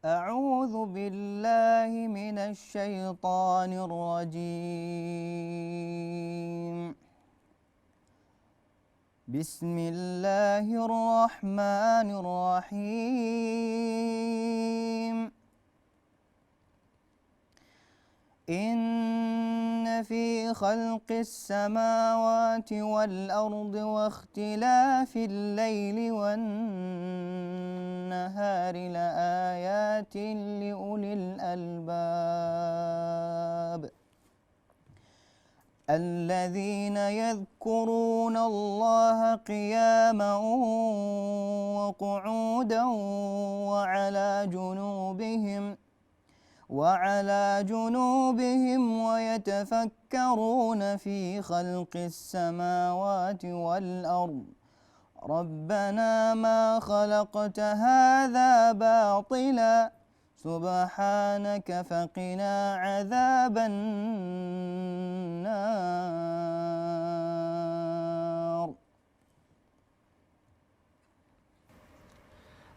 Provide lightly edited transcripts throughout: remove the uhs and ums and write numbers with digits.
أعوذ بالله من الشيطان الرجيم. بسم الله الرحمن الرحيم. إن في خلق السماوات والأرض واختلاف الليل والنهار لآيات لأولي الألباب الذين يذكرون الله قياما وقعودا وعلى جنوبهم ويتفكرون في خلق السماوات والأرض ربنا ما خلقت هذا باطلا سبحانك فقنا عذاب النار.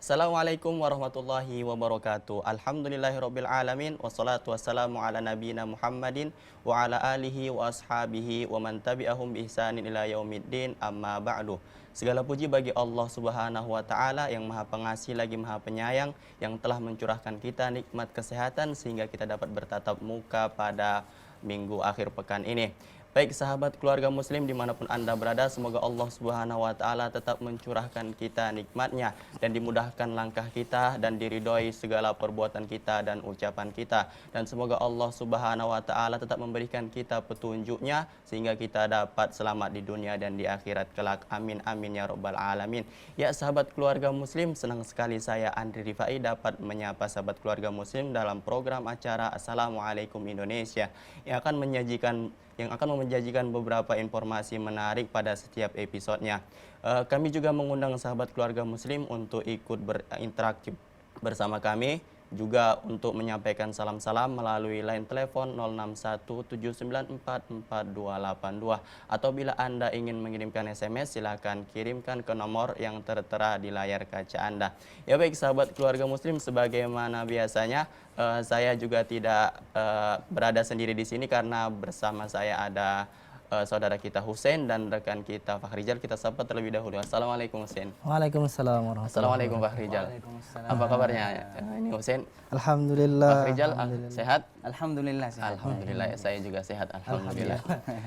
Assalamualaikum warahmatullahi wabarakatuh. Alhamdulillahirabbil alamin wassalatu wassalamu ala nabiyyina Muhammadin wa ala alihi wa ashabihi wa man tabi'ahum bi ihsanin ila yaumiddin, amma ba'du. Segala puji bagi Allah Subhanahu wa taala yang Maha Pengasih lagi Maha Penyayang, yang telah mencurahkan kita nikmat kesehatan sehingga kita dapat bertatap muka pada minggu akhir pekan ini. Baik sahabat keluarga muslim dimanapun Anda berada, semoga Allah Subhanahu wa ta'ala tetap mencurahkan kita nikmatnya dan dimudahkan langkah kita dan diridhoi segala perbuatan kita dan ucapan kita. Dan semoga Allah Subhanahu wa ta'ala tetap memberikan kita petunjuknya sehingga kita dapat selamat di dunia dan di akhirat kelak. Amin amin ya rabbal alamin. Ya sahabat keluarga muslim, senang sekali saya Andri Rifai dapat menyapa sahabat keluarga muslim dalam program acara Assalamualaikum Indonesia yang akan menjanjikan beberapa informasi menarik pada setiap episodenya. Kami juga mengundang sahabat keluarga muslim untuk ikut berinteraksi bersama kami, juga untuk menyampaikan salam-salam melalui line telepon 0617944282, atau bila Anda ingin mengirimkan SMS silakan kirimkan ke nomor yang tertera di layar kaca Anda. Ya baik sahabat keluarga muslim, sebagaimana biasanya saya juga tidak berada sendiri di sini karena bersama saya ada saudara kita Husein dan rekan kita Fakhrizal. Kita sapa terlebih dahulu. Assalamualaikum Husein. Waalaikumsalam warahmatullahi Assalamualaikum Fakhrizal. Apa kabarnya? Ini Husein. Alhamdulillah. Fakhrizal sehat? Alhamdulillah sehat. Alhamdulillah, saya juga sehat. Alhamdulillah.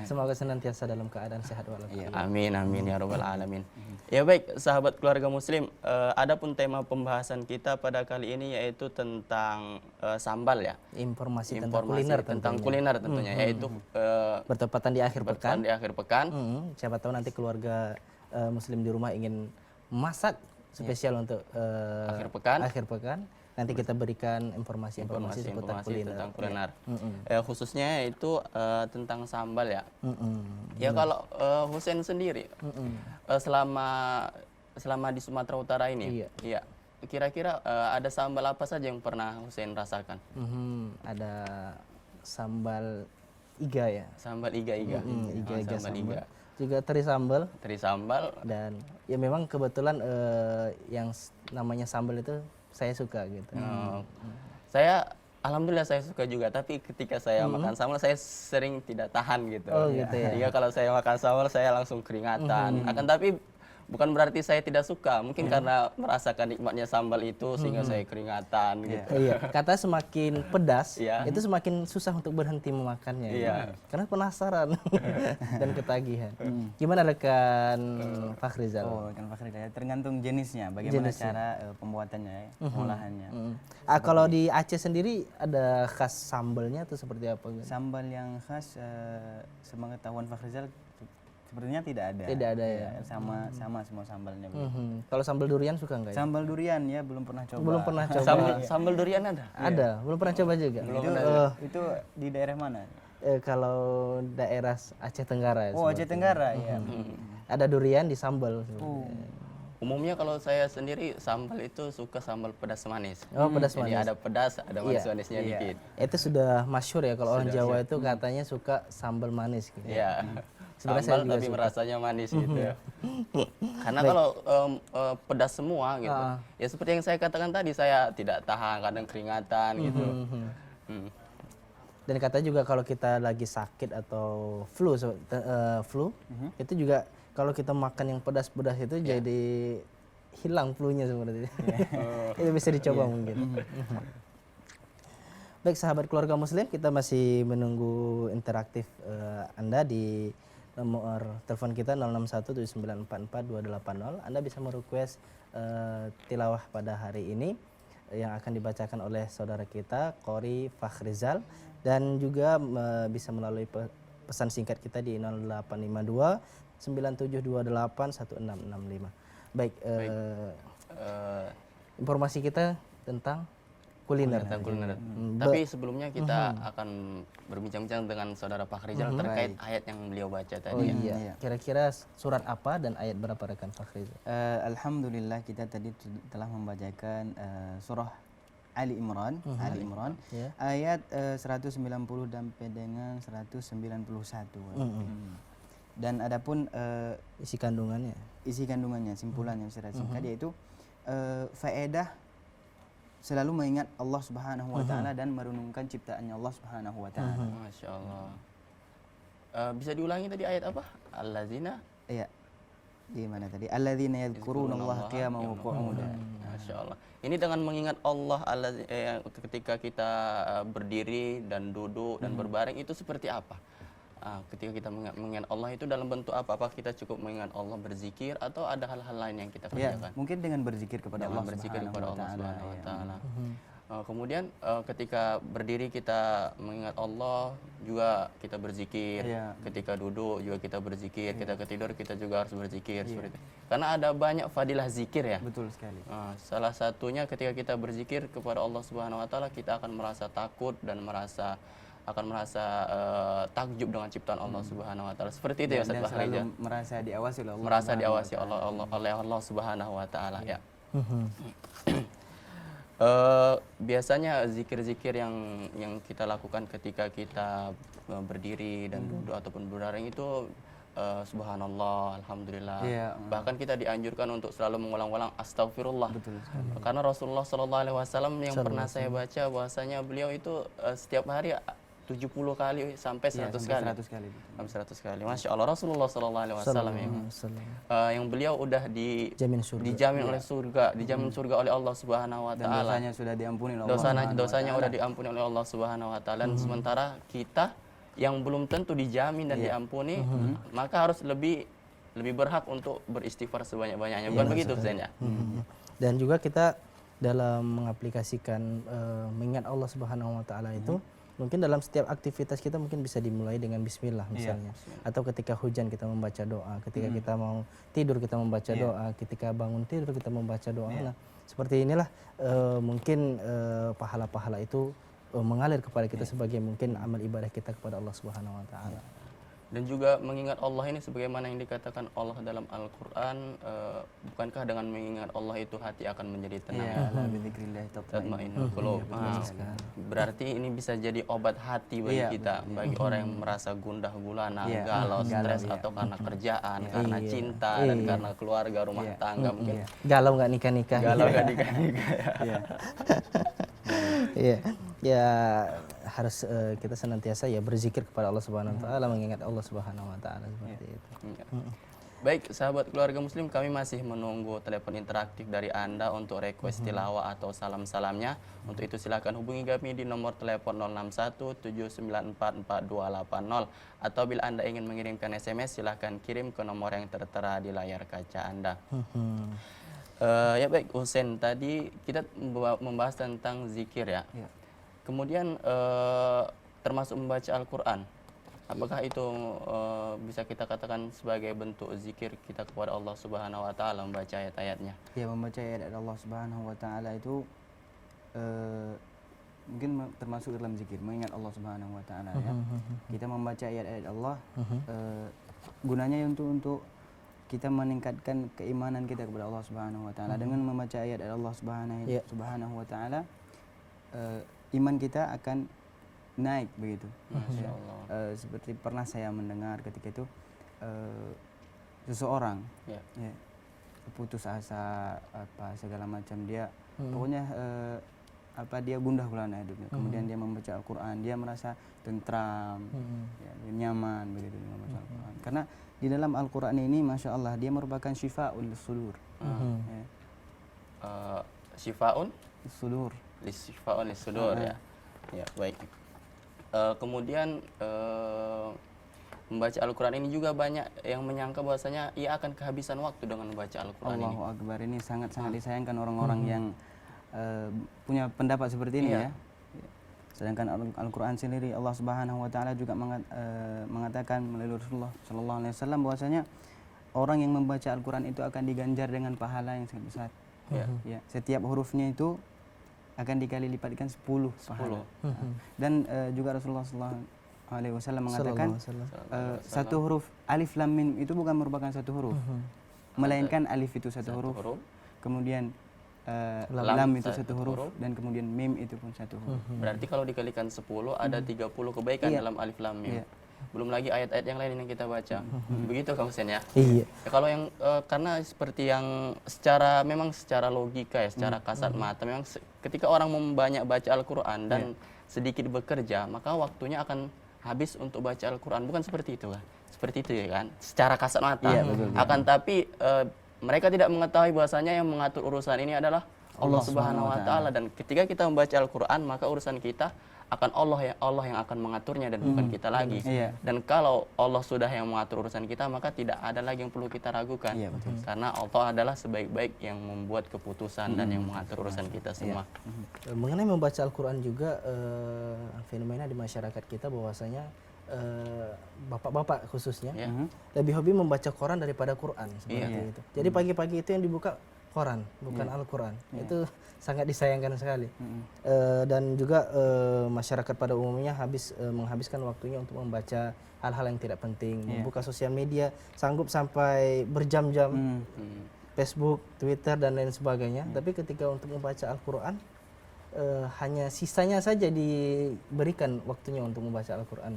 Semoga senantiasa dalam keadaan sehat walafiat. Amin amin ya rabbal alamin. Ya baik sahabat keluarga muslim, adapun tema pembahasan kita pada kali ini yaitu tentang sambal ya. Informasi tentang kuliner tentunya, yaitu bertepatan di akhir pekan. Siapa tahu nanti keluarga muslim di rumah ingin masak spesial untuk akhir pekan. Nanti kita berikan informasi seputar kuliner. Khususnya itu tentang sambal ya. Ya kalau Husein sendiri selama di Sumatera Utara ini, iya. Kira-kira ada sambal apa saja yang pernah Husein rasakan? Ada sambal iga ya. Sambal iga. Sambal iga. Juga teri sambal. Dan ya memang kebetulan yang namanya sambal itu saya suka gitu. Alhamdulillah saya suka juga, tapi ketika saya makan sambal saya sering tidak tahan gitu. Gitu ya. Iya, kalau saya makan sambal saya langsung keringatan. Akan tapi bukan berarti saya tidak suka, mungkin karena merasakan nikmatnya sambal itu sehingga saya keringatan gitu. Iya, kata semakin pedas itu semakin susah untuk berhenti memakannya. Karena penasaran dan ketagihan. Gimana rekan Fakhrizal? Rekan Fakhrizal, tergantung jenisnya, bagaimana cara pembuatannya, pengolahannya. Kalau di Aceh sendiri ada khas sambalnya atau seperti apa? Sambal yang khas sepengetahuan Fakhrizal sepertinya tidak ada. Tidak ada ya. Sama semua sambalnya. Kalau sambal durian suka nggak? Sambal durian ya belum pernah coba. Belum pernah coba. Sambal durian ada? Ada, belum pernah coba juga. Itu di daerah mana? Kalau daerah Aceh Tenggara. Aceh Tenggara ya. Ada durian di sambal. Umumnya kalau saya sendiri sambal itu suka sambal pedas manis. Pedas manis. Jadi ada pedas, ada manis-manisnya dikit. Itu sudah masyhur ya, kalau orang Jawa itu katanya suka sambal manis gitu. Iya. Sebenarnya sambal saya juga tapi suka. merasanya manis gitu ya. Karena kalau pedas semua gitu, ya seperti yang saya katakan tadi, saya tidak tahan, kadang keringatan gitu. Hmm. Dan katanya juga kalau kita lagi sakit atau flu, itu juga kalau kita makan yang pedas-pedas itu jadi hilang flu-nya sebenarnya. Itu bisa dicoba mungkin. Baik sahabat keluarga muslim, kita masih menunggu interaktif Anda di nomor telepon kita 0617944280. Anda bisa merequest tilawah pada hari ini yang akan dibacakan oleh saudara kita Qori Fakhrizal, dan juga bisa melalui pesan singkat kita di 0852 9728 1665. Baik, informasi kita tentang kuliner. Tapi sebelumnya kita akan berbincang-bincang dengan saudara Fakhrizal terkait ayat yang beliau baca tadi. Iya. Kira-kira surat apa dan ayat berapa rekan Fakhrizal? Alhamdulillah kita tadi telah membacakan surah Ali Imran, ayat 190 sampai dengan 191. Dan adapun Isi kandungannya, simpulannya secara singkat yaitu faedah selalu mengingat Allah Subhanahu wa taala dan merenungkan ciptaannya Allah Subhanahu wa taala. Masya Allah. Bisa diulangi tadi ayat apa? Allazina? Iya. Di mana tadi? Alladzina yadhkurunallaha qiyaman wa qu'udan. Masya Allah. Ini dengan mengingat Allah ketika kita berdiri dan duduk dan berbaring itu seperti apa? Ketika kita mengingat Allah itu dalam bentuk apa? Apakah kita cukup mengingat Allah berzikir atau ada hal-hal lain yang kita kerjakan? Mungkin dengan berzikir kepada Allah Subhanahu wa taala. Kemudian ketika berdiri kita mengingat Allah, juga kita berzikir. Ketika duduk juga kita berzikir. Ketika tidur kita juga harus berzikir seperti itu. Karena ada banyak fadilah zikir ya. Betul sekali. Salah satunya ketika kita berzikir kepada Allah Subhanahu wa taala, kita akan merasa takut dan merasa takjub dengan ciptaan Allah Subhanahu wa taala. Seperti itu ya Ustaz Fakhrizal. Merasa diawasi oleh Allah. Merasa diawasi oleh Allah Subhanahu wa taala ya. Biasanya zikir-zikir yang kita lakukan ketika kita berdiri dan duduk ataupun berbaring itu subhanallah, alhamdulillah. Bahkan kita dianjurkan untuk selalu mengulang-ulang astagfirullah. Karena Rasulullah SAW yang pernah saya baca bahwasanya beliau itu setiap hari 70 kali sampai 100 kali. Sampai 100 kali. Masya Allah, Rasulullah SAW yang beliau udah dijamin oleh surga, dijamin surga oleh Allah Subhanahu wa taala. Dosanya sudah diampuni oleh Allah. Dosanya sudah diampuni oleh Allah Subhanahu wa taala. Dan sementara kita yang belum tentu dijamin dan diampuni, maka harus lebih berhak untuk beristighfar sebanyak-banyaknya. Bukan begitu Ustaz ya? Dan juga kita dalam mengaplikasikan mengingat Allah Subhanahu wa taala itu mungkin dalam setiap aktivitas kita mungkin bisa dimulai dengan bismillah misalnya. Atau ketika hujan kita membaca doa, ketika kita mau tidur kita membaca doa, ketika bangun tidur kita membaca doa. Nah, seperti inilah mungkin pahala-pahala itu mengalir kepada kita sebagai mungkin amal ibadah kita kepada Allah Subhanahu wa taala. Dan juga mengingat Allah ini sebagaimana yang dikatakan Allah dalam Al-Qur'an, bukankah dengan mengingat Allah itu hati akan menjadi tenang? Tatma'innul qulub. Berarti ini bisa jadi obat hati bagi kita, bagi orang yang merasa gundah gulana, galau, stres atau karena kerjaan, karena cinta dan karena keluarga, rumah tangga mungkin. Galau nggak nikah-nikah. Iya. Ya harus kita senantiasa ya berzikir kepada Allah Subhanahu wa taala, mengingat Allah Subhanahu wa taala seperti itu. Baik, sahabat keluarga muslim, kami masih menunggu telepon interaktif dari Anda untuk request tilawah atau salam-salamnya. Untuk itu silakan hubungi kami di nomor telepon 0617944280, atau bila Anda ingin mengirimkan SMS silakan kirim ke nomor yang tertera di layar kaca Anda. Ya baik, Husein, tadi kita membahas tentang zikir ya. Kemudian termasuk membaca Al-Quran. Apakah itu bisa kita katakan sebagai bentuk zikir kita kepada Allah Subhanahu wa taala, membaca ayat-ayatnya? Ya, membaca ayat Allah Subhanahu wa taala itu mungkin termasuk dalam zikir, mengingat Allah Subhanahu wa taala ya. Kita membaca ayat-ayat Allah gunanya untuk kita meningkatkan keimanan kita kepada Allah Subhanahu wa taala. Dengan membaca ayat Allah Subhanahu wa taala, iman kita akan naik begitu. Masya Allah. Seperti pernah saya mendengar ketika itu seseorang Ya. ya, putus asa apa segala macam, dia pokoknya dia gundah gulana hidupnya, kemudian dia membaca Al-Quran, dia merasa tentram, ya, nyaman begitu dengan membaca Al-Quran, karena di dalam Al-Quran ini Masya Allah dia merupakan syifa'ul sudur, ya. Syifaun Sudur. Syifaun lis-sudur, ya. Ya, baik. Kemudian membaca Al-Quran ini juga banyak yang menyangka bahwasanya ia akan kehabisan waktu dengan membaca Al-Quran ini. Allahu Akbar, ini sangat-sangat disayangkan orang-orang yang punya pendapat seperti ini, ya. Sedangkan Al-Quran sendiri Allah Subhanahu wa taala juga mengatakan melalui Rasulullah sallallahu alaihi wasallam bahwasanya orang yang membaca Al-Quran itu akan diganjar dengan pahala yang sangat besar. Ya, setiap hurufnya itu akan dikali lipatkan 10 pahala. Dan juga Rasulullah sallallahu alaihi wasallam mengatakan satu huruf alif lam mim itu bukan merupakan satu huruf, melainkan alif itu satu huruf, kemudian lam itu satu huruf, dan kemudian mim itu pun satu huruf. Berarti kalau dikalikan 10 ada 30 kebaikan dalam alif lam mim. Belum lagi ayat-ayat yang lain yang kita baca. Begitu Kang Husein, ya? Iya. Ya, kalau yang karena seperti yang memang secara logika ya, secara kasat mata, memang ketika orang membanyak baca Al-Quran dan sedikit bekerja, maka waktunya akan habis untuk baca Al-Quran. Bukan seperti itu kan? Seperti itu ya kan? Secara kasat mata. Iya, betul. Akan tapi mereka tidak mengetahui bahwasanya yang mengatur urusan ini adalah Allah Subhanahu wa taala, dan ketika kita membaca Al-Quran maka urusan kita akan Allah yang akan mengaturnya dan bukan kita lagi. Dan kalau Allah sudah yang mengatur urusan kita, maka tidak ada lagi yang perlu kita ragukan. Karena Allah adalah sebaik-baik yang membuat keputusan dan yang mengatur urusan kita semua. Mengenai membaca Al-Quran juga fenomena di masyarakat kita bahwasanya bapak-bapak khususnya lebih hobi membaca Quran daripada Quran seperti itu. Jadi pagi-pagi itu yang dibuka Quran, bukan Al-Quran. Itu sangat disayangkan sekali. Dan juga masyarakat pada umumnya menghabiskan waktunya untuk membaca hal-hal yang tidak penting, membuka sosial media, sanggup sampai berjam-jam, Facebook, Twitter, dan lain sebagainya. Tapi ketika untuk membaca Al-Quran, hanya sisanya saja diberikan waktunya untuk membaca Al-Quran.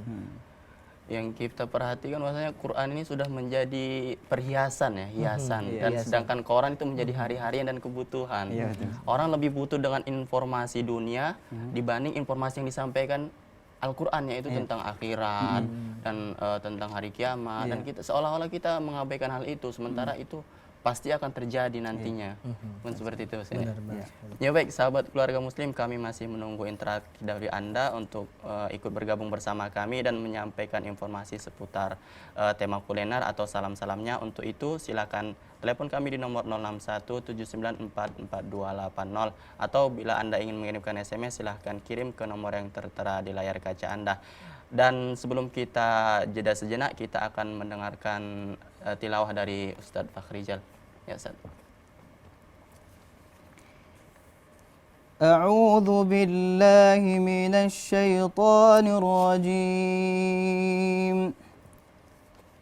Yang kita perhatikan bahwasanya Quran ini sudah menjadi perhiasan ya, hiasan, dan sedangkan Quran itu menjadi hari-harian dan kebutuhan. Orang lebih butuh dengan informasi dunia dibanding informasi yang disampaikan Al-Quran, yaitu tentang akhirat dan tentang hari kiamat, dan kita seolah-olah kita mengabaikan hal itu, sementara itu pasti akan terjadi nantinya. Seperti itu. Ya baik, sahabat keluarga muslim, kami masih menunggu interaksi dari Anda untuk ikut bergabung bersama kami dan menyampaikan informasi seputar tema kuliner atau salam-salamnya. Untuk itu silakan telepon kami di nomor 06179444280, atau bila Anda ingin mengirimkan SMS silahkan kirim ke nomor yang tertera di layar kaca Anda. Dan sebelum kita jeda sejenak, kita akan mendengarkan tilawah dari Ustadz Fakhrijal. Ya, Ustadz. A'udzu billahi minasy syaithanir rajim.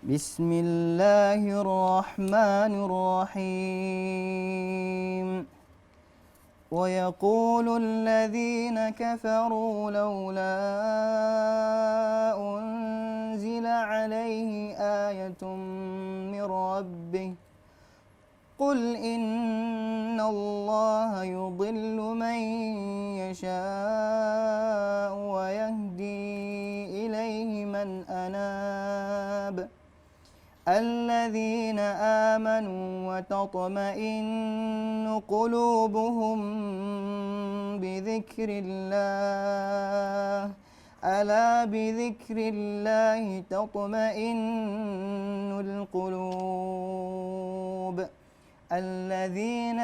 Bismillahirrahmanirrahim. ويقول الذين كفروا لولا أنزل عليه آية من ربه قل إن الله يضل من يشاء ويهدي إليه من أناب الذين آمنوا وتطمئن قلوبهم بذكر الله ألا بذكر الله تطمئن القلوب الذين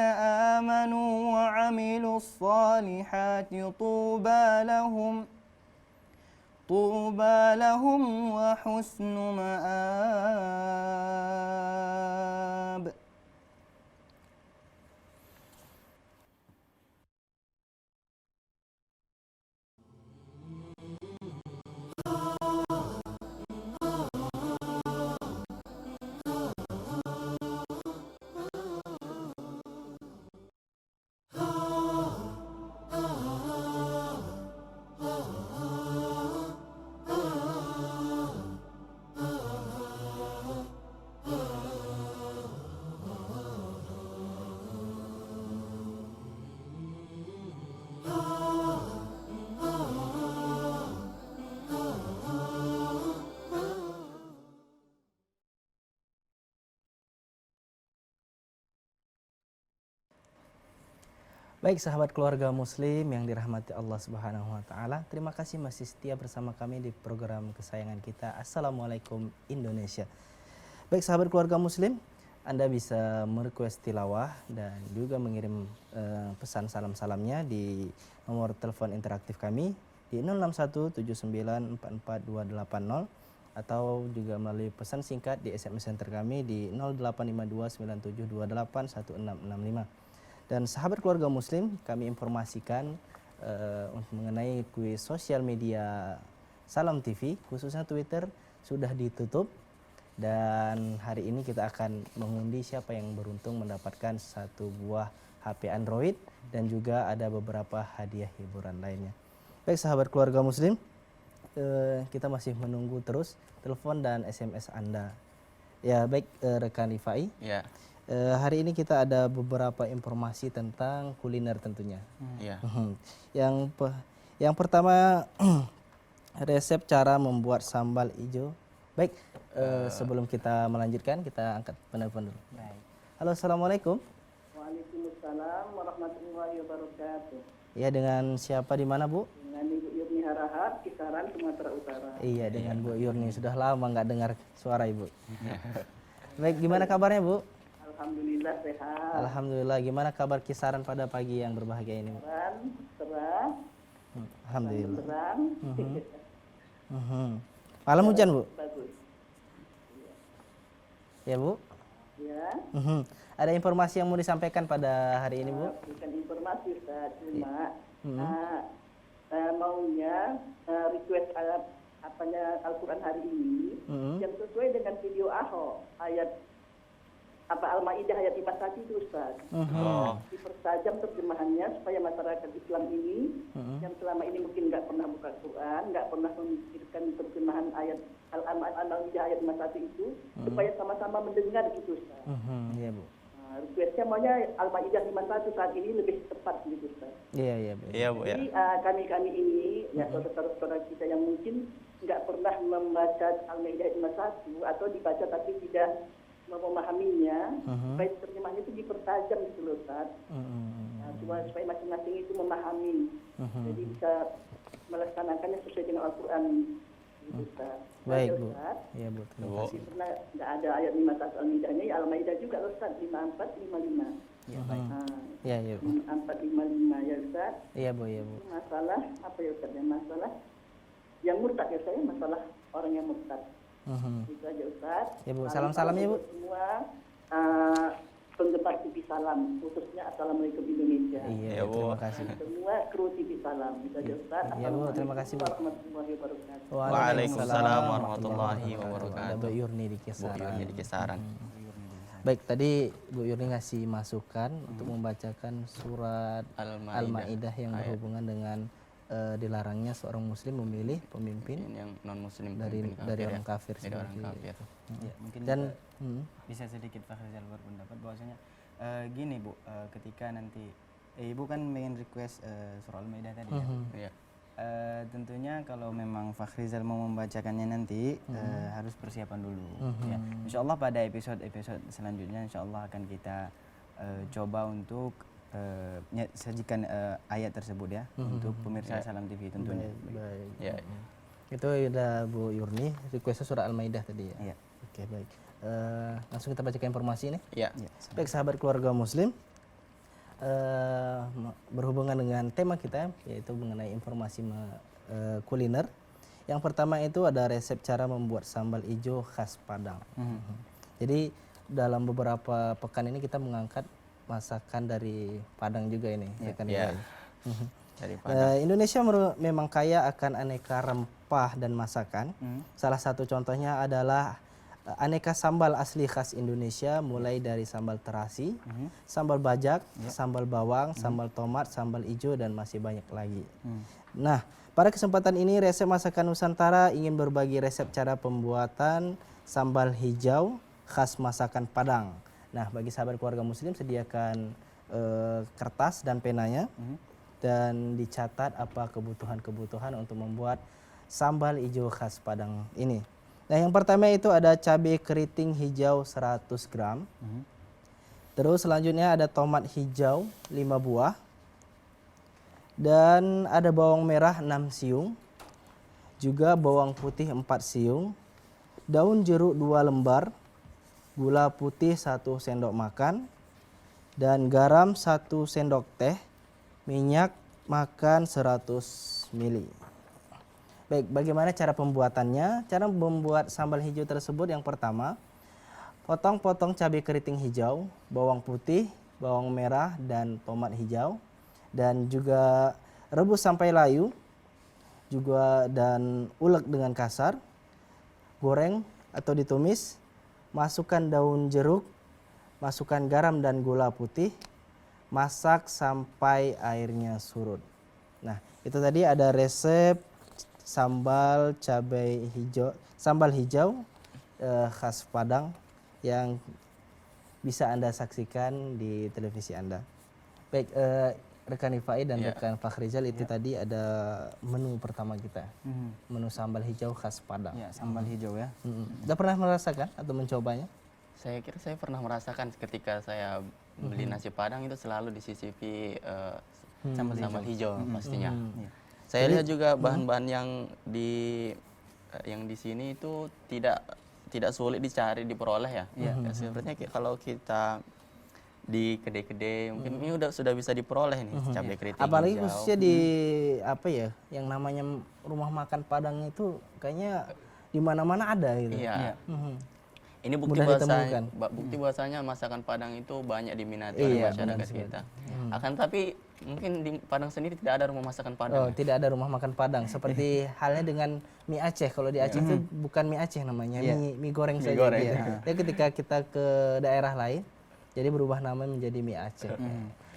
آمنوا وعملوا الصالحات طوبى لهم وحسن مآب. Baik sahabat keluarga muslim yang dirahmati Allah Subhanahu wa taala, terima kasih masih setia bersama kami di program kesayangan kita Assalamualaikum Indonesia. Baik sahabat keluarga muslim, Anda bisa merequest tilawah dan juga mengirim pesan salam-salamnya di nomor telepon interaktif kami di 0617944280 atau juga melalui pesan singkat di SMS center kami di 085297281665. Dan sahabat keluarga muslim, kami informasikan untuk mengenai kuis sosial media Salam TV, khususnya Twitter, sudah ditutup. Dan hari ini kita akan mengundi siapa yang beruntung mendapatkan satu buah HP Android dan juga ada beberapa hadiah hiburan lainnya. Baik sahabat keluarga muslim, kita masih menunggu terus telepon dan SMS Anda. Ya baik rekan Rifai. Ya. Hari ini kita ada beberapa informasi tentang kuliner tentunya. Iya. Yang pertama resep cara membuat sambal hijau. Baik, sebelum kita melanjutkan kita angkat penelpon dulu. Baik. Halo, assalamualaikum. Waalaikumsalam warahmatullahi wabarakatuh. Ya, dengan siapa di mana Bu? Dengan Ibu Yurni Harahap, Kisaran, Sumatera Utara. Iya, dengan Bu Yurni. Sudah lama nggak dengar suara Ibu. Baik, gimana kabarnya Bu? Alhamdulillah sehat. Alhamdulillah. Gimana kabar Kisaran pada pagi yang berbahagia ini Bu? Cerah, Alhamdulillah. terang, Malam hujan Bu? bagus. Ya Bu? Ya, Ada informasi yang mau disampaikan pada hari ini Bu? bukan informasi Ustaz, cuma maunya request Al-Quran hari ini yang sesuai dengan video Ahok ayat Al-Maidah ayat 51 itu Ustaz. Dipertajam terjemahannya supaya masyarakat Islam ini yang selama ini mungkin nggak pernah buka Quran, nggak pernah memikirkan terjemahan ayat Al-Maidah ayat 51 itu supaya sama-sama mendengar gitu Ustaz. Iya Bu. Requestnya maunya Al-Maidah 51 saat ini lebih tepat gitu Ustaz. Iya Bu. Iya Bu ya. Jadi kami ini ya saudara-saudara kita yang mungkin nggak pernah membaca Al-Maidah 51 atau dibaca tapi tidak memahaminya, supaya terjemahannya itu dipertajam gitu loh Ustaz. Supaya masing-masing itu memahami, jadi bisa melaksanakannya sesuai dengan Al-Quran gitu Ustaz. Baik Bu. Ustaz, Iya Bu, terima kasih. karena nggak ada ayat 51 Al-Maidahnya, ya Al-Maidah juga loh Ustaz, 54, 55. Ya, baik. Iya Bu. 54, 55 ya Ustaz. Iya Bu, iya Bu. Masalah apa ya Ustaz? Ya masalah yang murtad ya saya, masalah orang yang murtad. Itu aja Ustaz. Ya Bu, salam-salamnya Bu. Semua penggemar TV Salam, khususnya Assalamualaikum Indonesia. Iya, Bu. terima kasih. Semua kru TV Salam. Itu aja Ustaz. Iya Bu, terima kasih Bu. Warahmatullahi wabarakatuh. Waalaikumsalam warahmatullahi Ada wabarakatuh. Bu Yurni di Bu Kisaran. Yurni di Kisaran. Baik, tadi Bu Yurni ngasih masukan untuk membacakan surat Al-Maidah yang berhubungan dengan dilarangnya seorang muslim memilih pemimpin yang non muslim dari orang kafir dari orang seperti kafir. itu. Ya, mungkin Dan bisa sedikit Fakhrizal berpendapat bahwasanya gini Bu, ketika nanti Ibu kan pengen request surah Al-Maidah tadi ya. Iya. Tentunya kalau memang Fakhrizal mau membacakannya nanti harus persiapan dulu. Ya. Insya Allah pada episode selanjutnya Insya Allah akan kita coba untuk sajikan ayat tersebut ya untuk pemirsa Salam TV tentunya. baik. Ya. Itu udah Bu Yurni requestnya surah Al-Maidah tadi ya. Iya. Oke, baik. Langsung kita bacakan informasi ini. Iya. Baik sahabat keluarga muslim, berhubungan dengan tema kita yaitu mengenai informasi kuliner. Yang pertama itu ada resep cara membuat sambal hijau khas Padang. Jadi dalam beberapa pekan ini kita mengangkat masakan dari Padang juga ini. Rekan Iya. Ibai. Dari Padang. Indonesia memang kaya akan aneka rempah dan masakan. Salah satu contohnya adalah aneka sambal asli khas Indonesia, mulai dari sambal terasi, sambal bajak, sambal bawang, sambal tomat, sambal hijau, dan masih banyak lagi. Nah, pada kesempatan ini resep masakan Nusantara ingin berbagi resep cara pembuatan sambal hijau khas masakan Padang. Nah, bagi sahabat keluarga muslim sediakan kertas dan penanya dan dicatat apa kebutuhan-kebutuhan untuk membuat sambal hijau khas Padang ini. Nah, yang pertama itu ada cabai keriting hijau 100 gram. Terus selanjutnya ada tomat hijau 5 buah, Dan ada bawang merah 6 siung, juga bawang putih 4 siung, daun jeruk 2 lembar, gula putih 1 sendok makan, dan garam 1 sendok teh, minyak makan 100 ml. Baik, bagaimana cara pembuatannya? Cara membuat sambal hijau tersebut yang pertama, potong-potong cabai keriting hijau, bawang putih, bawang merah, dan tomat hijau. Dan juga rebus sampai layu, juga dan ulek dengan kasar, goreng atau ditumis, masukkan daun jeruk, masukkan garam dan gula putih, masak sampai airnya surut. Nah, itu tadi ada resep sambal hijau khas Padang yang bisa Anda saksikan di televisi Anda. Baik, rekan Ifai dan rekan Fakhrizal, itu tadi ada menu pertama kita, menu sambal hijau khas Padang. Ya, sambal hijau ya. Sudah pernah merasakan atau mencobanya? Saya kira saya pernah merasakan ketika saya beli nasi Padang itu selalu disisipi sambal hijau pastinya. Saya lihat juga bahan-bahan yang di sini itu tidak sulit dicari, diperoleh ya. Sebenarnya kalau kita di kedai-kedai mungkin ini sudah bisa diperoleh nih cabai keriting Apalagi hijau. khususnya di yang namanya rumah makan Padang itu kayaknya di mana-mana ada gitu. Iya. Ini bukti bahwasanya masakan Padang itu banyak diminati oleh masyarakat kita. Akan tapi mungkin di Padang sendiri tidak ada rumah masakan Padang. Oh, tidak ada rumah makan Padang. Seperti halnya dengan mie Aceh. Kalau di Aceh itu bukan mie Aceh namanya, mie goreng saja. Jadi ketika kita ke daerah lain, jadi berubah nama menjadi mie Aceh.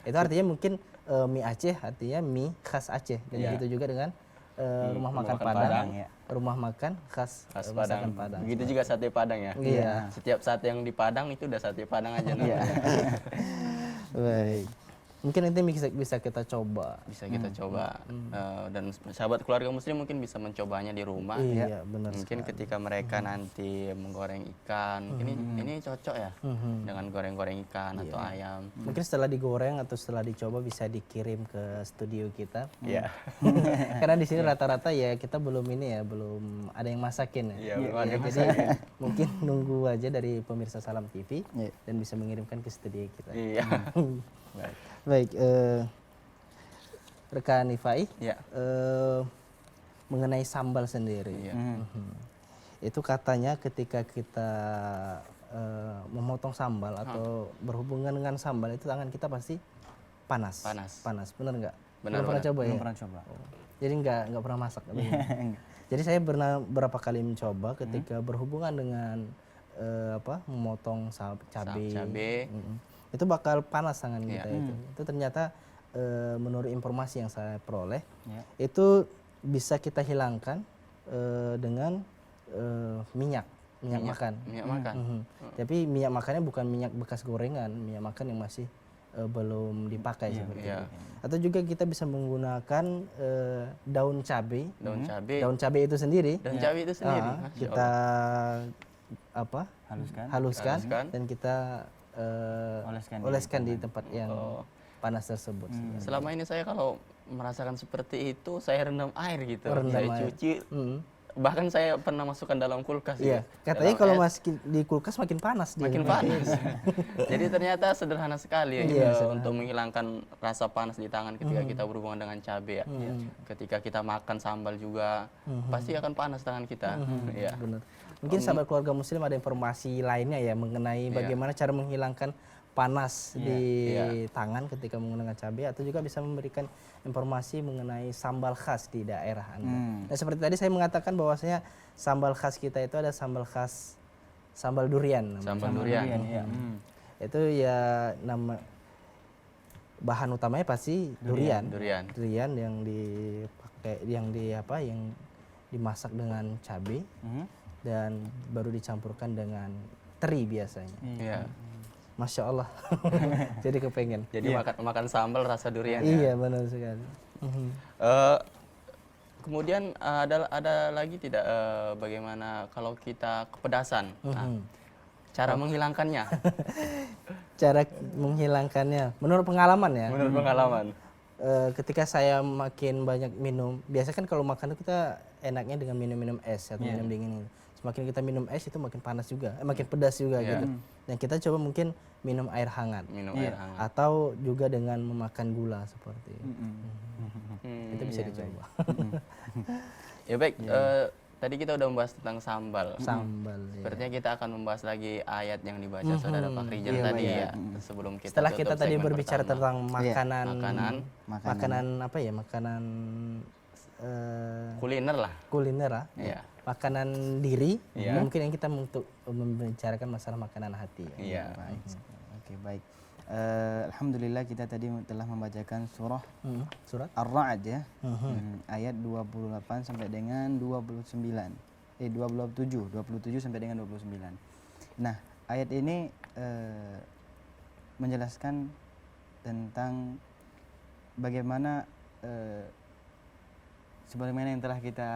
Itu artinya mungkin mie Aceh artinya mie khas Aceh. Dan begitu juga dengan rumah makan Padang. Rumah makan khas masakan Padang. Begitu juga sate Padang ya. Iya. Setiap sate yang di Padang itu udah sate Padang aja namanya. Baik. Mungkin nanti bisa kita coba. Bisa kita coba. Dan sahabat keluarga muslim mungkin bisa mencobanya di rumah. Iya, benar. Mungkin ketika mereka nanti menggoreng ikan, mungkin ini cocok ya dengan goreng-goreng ikan atau ayam. Mungkin setelah digoreng atau setelah dicoba bisa dikirim ke studio kita. Iya. Karena di sini rata-rata ya kita belum ada yang masakin ya. Iya, belum ada yang Jadi mungkin nunggu aja dari pemirsa Salam TV dan bisa mengirimkan ke studio kita. Iya. Baik, rekan Ifai, Iya. mengenai sambal sendiri. Itu katanya ketika kita memotong sambal atau berhubungan dengan sambal itu tangan kita pasti panas. Benar nggak? Benar. Belum pernah coba ya? Belum pernah coba. Jadi nggak pernah masak. Jadi saya pernah berapa kali mencoba ketika berhubungan dengan memotong cabai. Itu bakal panas tangan kita itu. Itu ternyata menurut informasi yang saya peroleh itu bisa kita hilangkan dengan minyak makan. Minyak makan. Tapi minyak makannya bukan minyak bekas gorengan, minyak makan yang masih belum dipakai seperti itu. Atau juga kita bisa menggunakan daun cabai. Daun cabai itu sendiri. Kita haluskan dan kita oleskan di tempat yang panas tersebut. Selama ini saya kalau merasakan seperti itu saya rendam air gitu. Saya cuci. Bahkan saya pernah masukkan dalam kulkas. Iya. Katanya kalau masih di kulkas makin panas dia. Makin panas. Jadi ternyata sederhana sekali untuk menghilangkan rasa panas di tangan ketika kita berhubungan dengan cabai ya. Ketika kita makan sambal juga pasti akan panas tangan kita. Iya. Benar. Mungkin sahabat keluarga muslim ada informasi lainnya ya mengenai bagaimana cara menghilangkan panas di tangan ketika menggunakan cabai, atau juga bisa memberikan informasi mengenai sambal khas di daerah Anda. Dan seperti tadi saya mengatakan bahwasanya sambal khas kita itu ada sambal khas sambal durian. Sambal durian. Itu ya bahan utamanya pasti durian. Durian yang dipakai yang dimasak dengan cabai. Dan baru dicampurkan dengan teri biasanya. Iya. Masya Allah. Jadi kepengen. Jadi makan sambal rasa durian. Iya, benar sekali. Kemudian ada lagi tidak bagaimana kalau kita kepedasan? Cara menghilangkannya. Cara menghilangkannya menurut pengalaman ya. Menurut pengalaman. ketika saya makin banyak minum, biasa kan kalau makan itu kita enaknya dengan minum-minum es atau minum dingin. Semakin kita minum es itu makin panas juga, makin pedas juga gitu. Dan kita coba mungkin minum air hangat. Atau juga dengan memakan gula seperti itu. Itu bisa dicoba. Ya baik, tadi kita udah membahas tentang sambal. Sambal. Sepertinya kita akan membahas lagi ayat yang dibaca saudara Pak Rizal tadi ya. Sebelum kita setelah kita tutup tadi segmen berbicara pertama. tentang makanan apa ya, kuliner lah. kuliner lah, Iya. makanan diri. Mungkin yang kita untuk membicarakan masalah makanan hati. Iya. Oke, baik. Alhamdulillah kita tadi telah membacakan surah Surat Ar-Ra'd ya. Ayat 28 sampai dengan 27 sampai dengan 29. Nah, ayat ini menjelaskan tentang bagaimana sebagaimana yang telah kita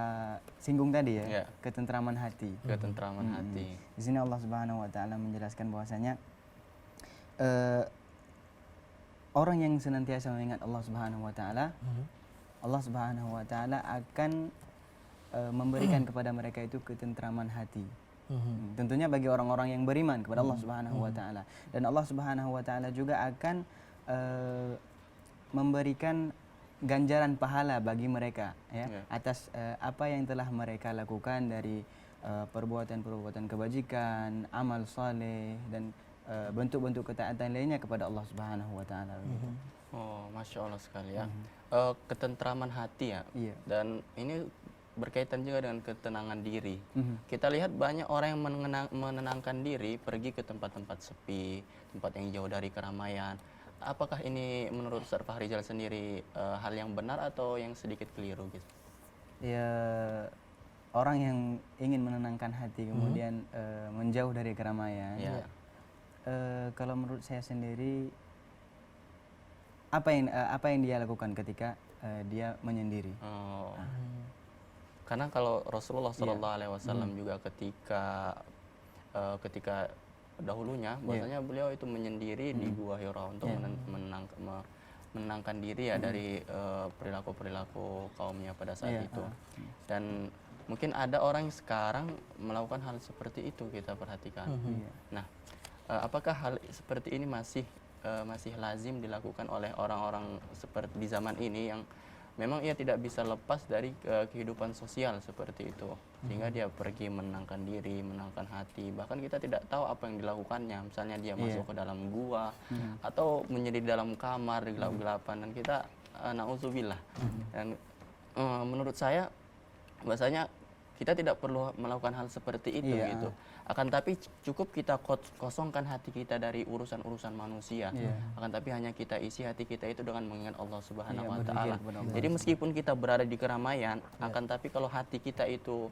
singgung tadi ya, ketentraman hati. Ketentraman hati. Di sini Allah Subhanahu wa taala menjelaskan bahwasanya orang yang senantiasa mengingat Allah Subhanahu wa taala, Allah Subhanahu wa taala akan memberikan kepada mereka itu ketentraman hati. Tentunya bagi orang-orang yang beriman kepada Allah Subhanahu wa taala, dan Allah Subhanahu wa taala juga akan memberikan ganjaran pahala bagi mereka ya, atas apa yang telah mereka lakukan dari perbuatan-perbuatan kebajikan, amal saleh, dan bentuk-bentuk ketaatan lainnya kepada Allah Subhanahu wa taala. Oh, Masya Allah sekali ya. Ketentraman hati ya. Dan ini berkaitan juga dengan ketenangan diri. Kita lihat banyak orang yang menenangkan diri pergi ke tempat-tempat sepi, tempat yang jauh dari keramaian. Apakah ini menurut Ustaz Fahrizal sendiri hal yang benar atau yang sedikit keliru gitu? Ya, orang yang ingin menenangkan hati kemudian menjauh dari keramaian. Kalau menurut saya sendiri, apa yang dia lakukan ketika dia menyendiri? Karena kalau Rasulullah SAW juga ketika dahulunya, bahwasanya beliau itu menyendiri di Gua Hira untuk menenangkan diri ya dari perilaku-perilaku kaumnya pada saat itu. Dan mungkin ada orang yang sekarang melakukan hal seperti itu, kita perhatikan. Nah, apakah hal seperti ini masih lazim dilakukan oleh orang-orang seperti di zaman ini yang memang ia tidak bisa lepas dari kehidupan sosial seperti itu, sehingga dia pergi menenangkan diri, menenangkan hati, bahkan kita tidak tahu apa yang dilakukannya, misalnya dia masuk ke dalam gua atau menjadi di dalam kamar di gelap-gelapan, dan kita na'udzubillah. Dan menurut saya bahwasanya kita tidak perlu melakukan hal seperti itu gitu. Akan tapi cukup kita kosongkan hati kita dari urusan-urusan manusia. Akan tapi hanya kita isi hati kita itu dengan mengingat Allah Subhanahu wa taala. Jadi meskipun kita berada di keramaian, akan tapi kalau hati kita itu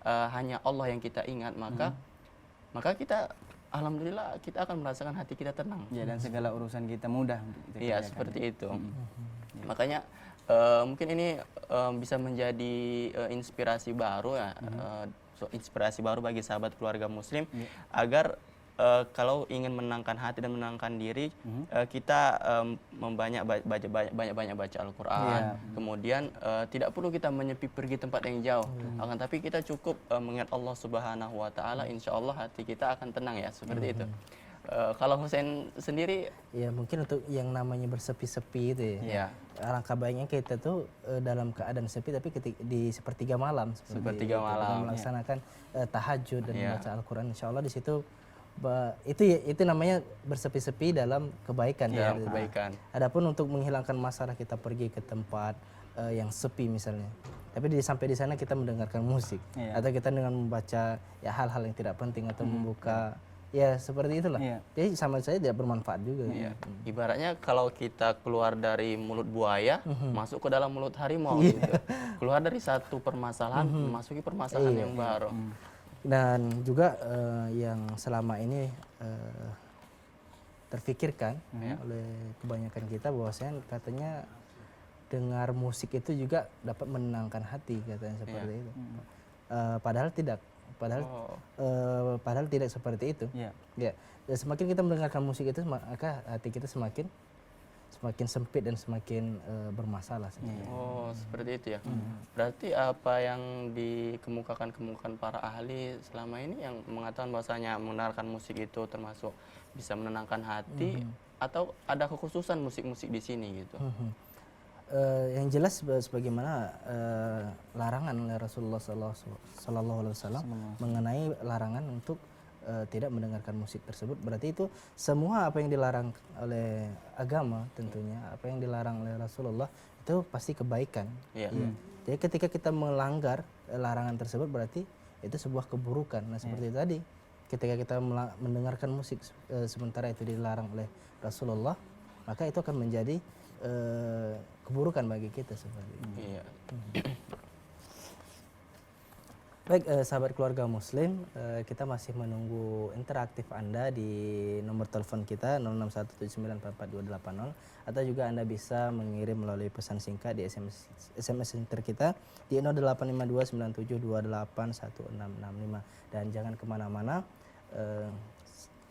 hanya Allah yang kita ingat, maka kita alhamdulillah kita akan merasakan hati kita tenang. Dan segala urusan kita mudah. Iya, seperti itu. Makanya mungkin ini bisa menjadi inspirasi baru ya, inspirasi baru bagi sahabat keluarga muslim agar kalau ingin menenangkan hati dan menenangkan diri, kita banyak baca Al-Quran. Kemudian tidak perlu kita menyepi pergi tempat yang jauh, akan tapi kita cukup mengingat Allah Subhanahu wa taala, insya Allah hati kita akan tenang ya, seperti itu. Kalau Husain sendiri, ya mungkin untuk yang namanya bersepi-sepi itu ya, alangkah baiknya kita tuh dalam keadaan sepi tapi di sepertiga malam sepertiga malam melaksanakan tahajud dan membaca Al-Quran, insya Allah di situ itu namanya bersepi-sepi dalam kebaikan. Kebaikan. Adapun untuk menghilangkan masalah kita pergi ke tempat yang sepi misalnya, tapi sampai di sana kita mendengarkan musik atau kita dengan membaca ya hal-hal yang tidak penting atau membuka ya seperti itulah. Jadi sama saya tidak bermanfaat juga. Ibaratnya kalau kita keluar dari mulut buaya, masuk ke dalam mulut harimau gitu. Keluar dari satu permasalahan, memasuki permasalahan yang baru. Dan juga yang selama ini terfikirkan oleh kebanyakan kita bahwasanya katanya dengar musik itu juga dapat menenangkan hati, katanya seperti itu. Padahal tidak. Padahal tidak seperti itu. Ya, semakin kita mendengarkan musik itu, maka hati kita semakin semakin sempit dan semakin bermasalah sebenarnya. Oh, seperti itu ya. Berarti apa yang dikemukakan para ahli selama ini yang mengatakan bahwasanya mendengarkan musik itu termasuk bisa menenangkan hati, atau ada kekhususan musik-musik di sini gitu? Yang jelas sebagaimana larangan oleh Rasulullah Sallallahu Alaihi Wasallam mengenai larangan untuk tidak mendengarkan musik tersebut, berarti itu semua apa yang dilarang oleh agama tentunya, apa yang dilarang oleh Rasulullah itu pasti kebaikan. Jadi ketika kita melanggar larangan tersebut berarti itu sebuah keburukan. Nah seperti tadi ketika kita mendengarkan musik sementara itu dilarang oleh Rasulullah, maka itu akan menjadi keburukan bagi kita seperti itu. Baik, sahabat keluarga muslim, kita masih menunggu interaktif Anda di nomor telepon kita 0617944280, atau juga Anda bisa mengirim melalui pesan singkat di SMS center kita di 085297281665. Dan jangan kemana-mana,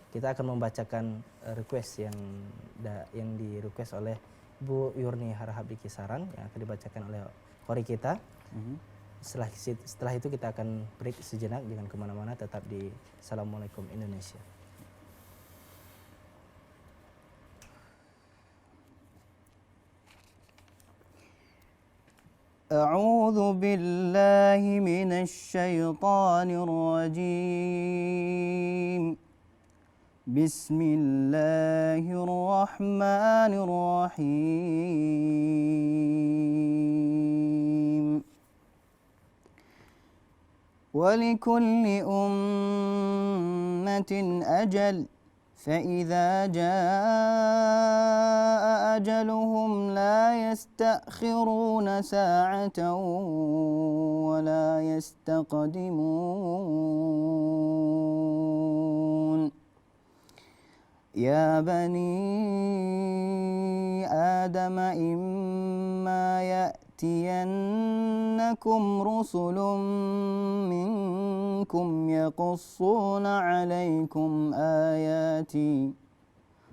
kita akan membacakan request yang di request oleh Bu Yurni Harahap di Kisaran yang akan dibacakan oleh kori kita. Setelah itu kita akan break sejenak, jangan kemana-mana, tetap di Assalamualaikum Indonesia. A'udzu billahi minasy syaithanir rajim. Bismillahirrahmanirrahim. ولكل أمة أجل فإذا جاء أجلهم لا يستأخرون ساعة ولا يستقدمون يا بني آدم إما يأتينكم رسل منكم يقصون عليكم آياتي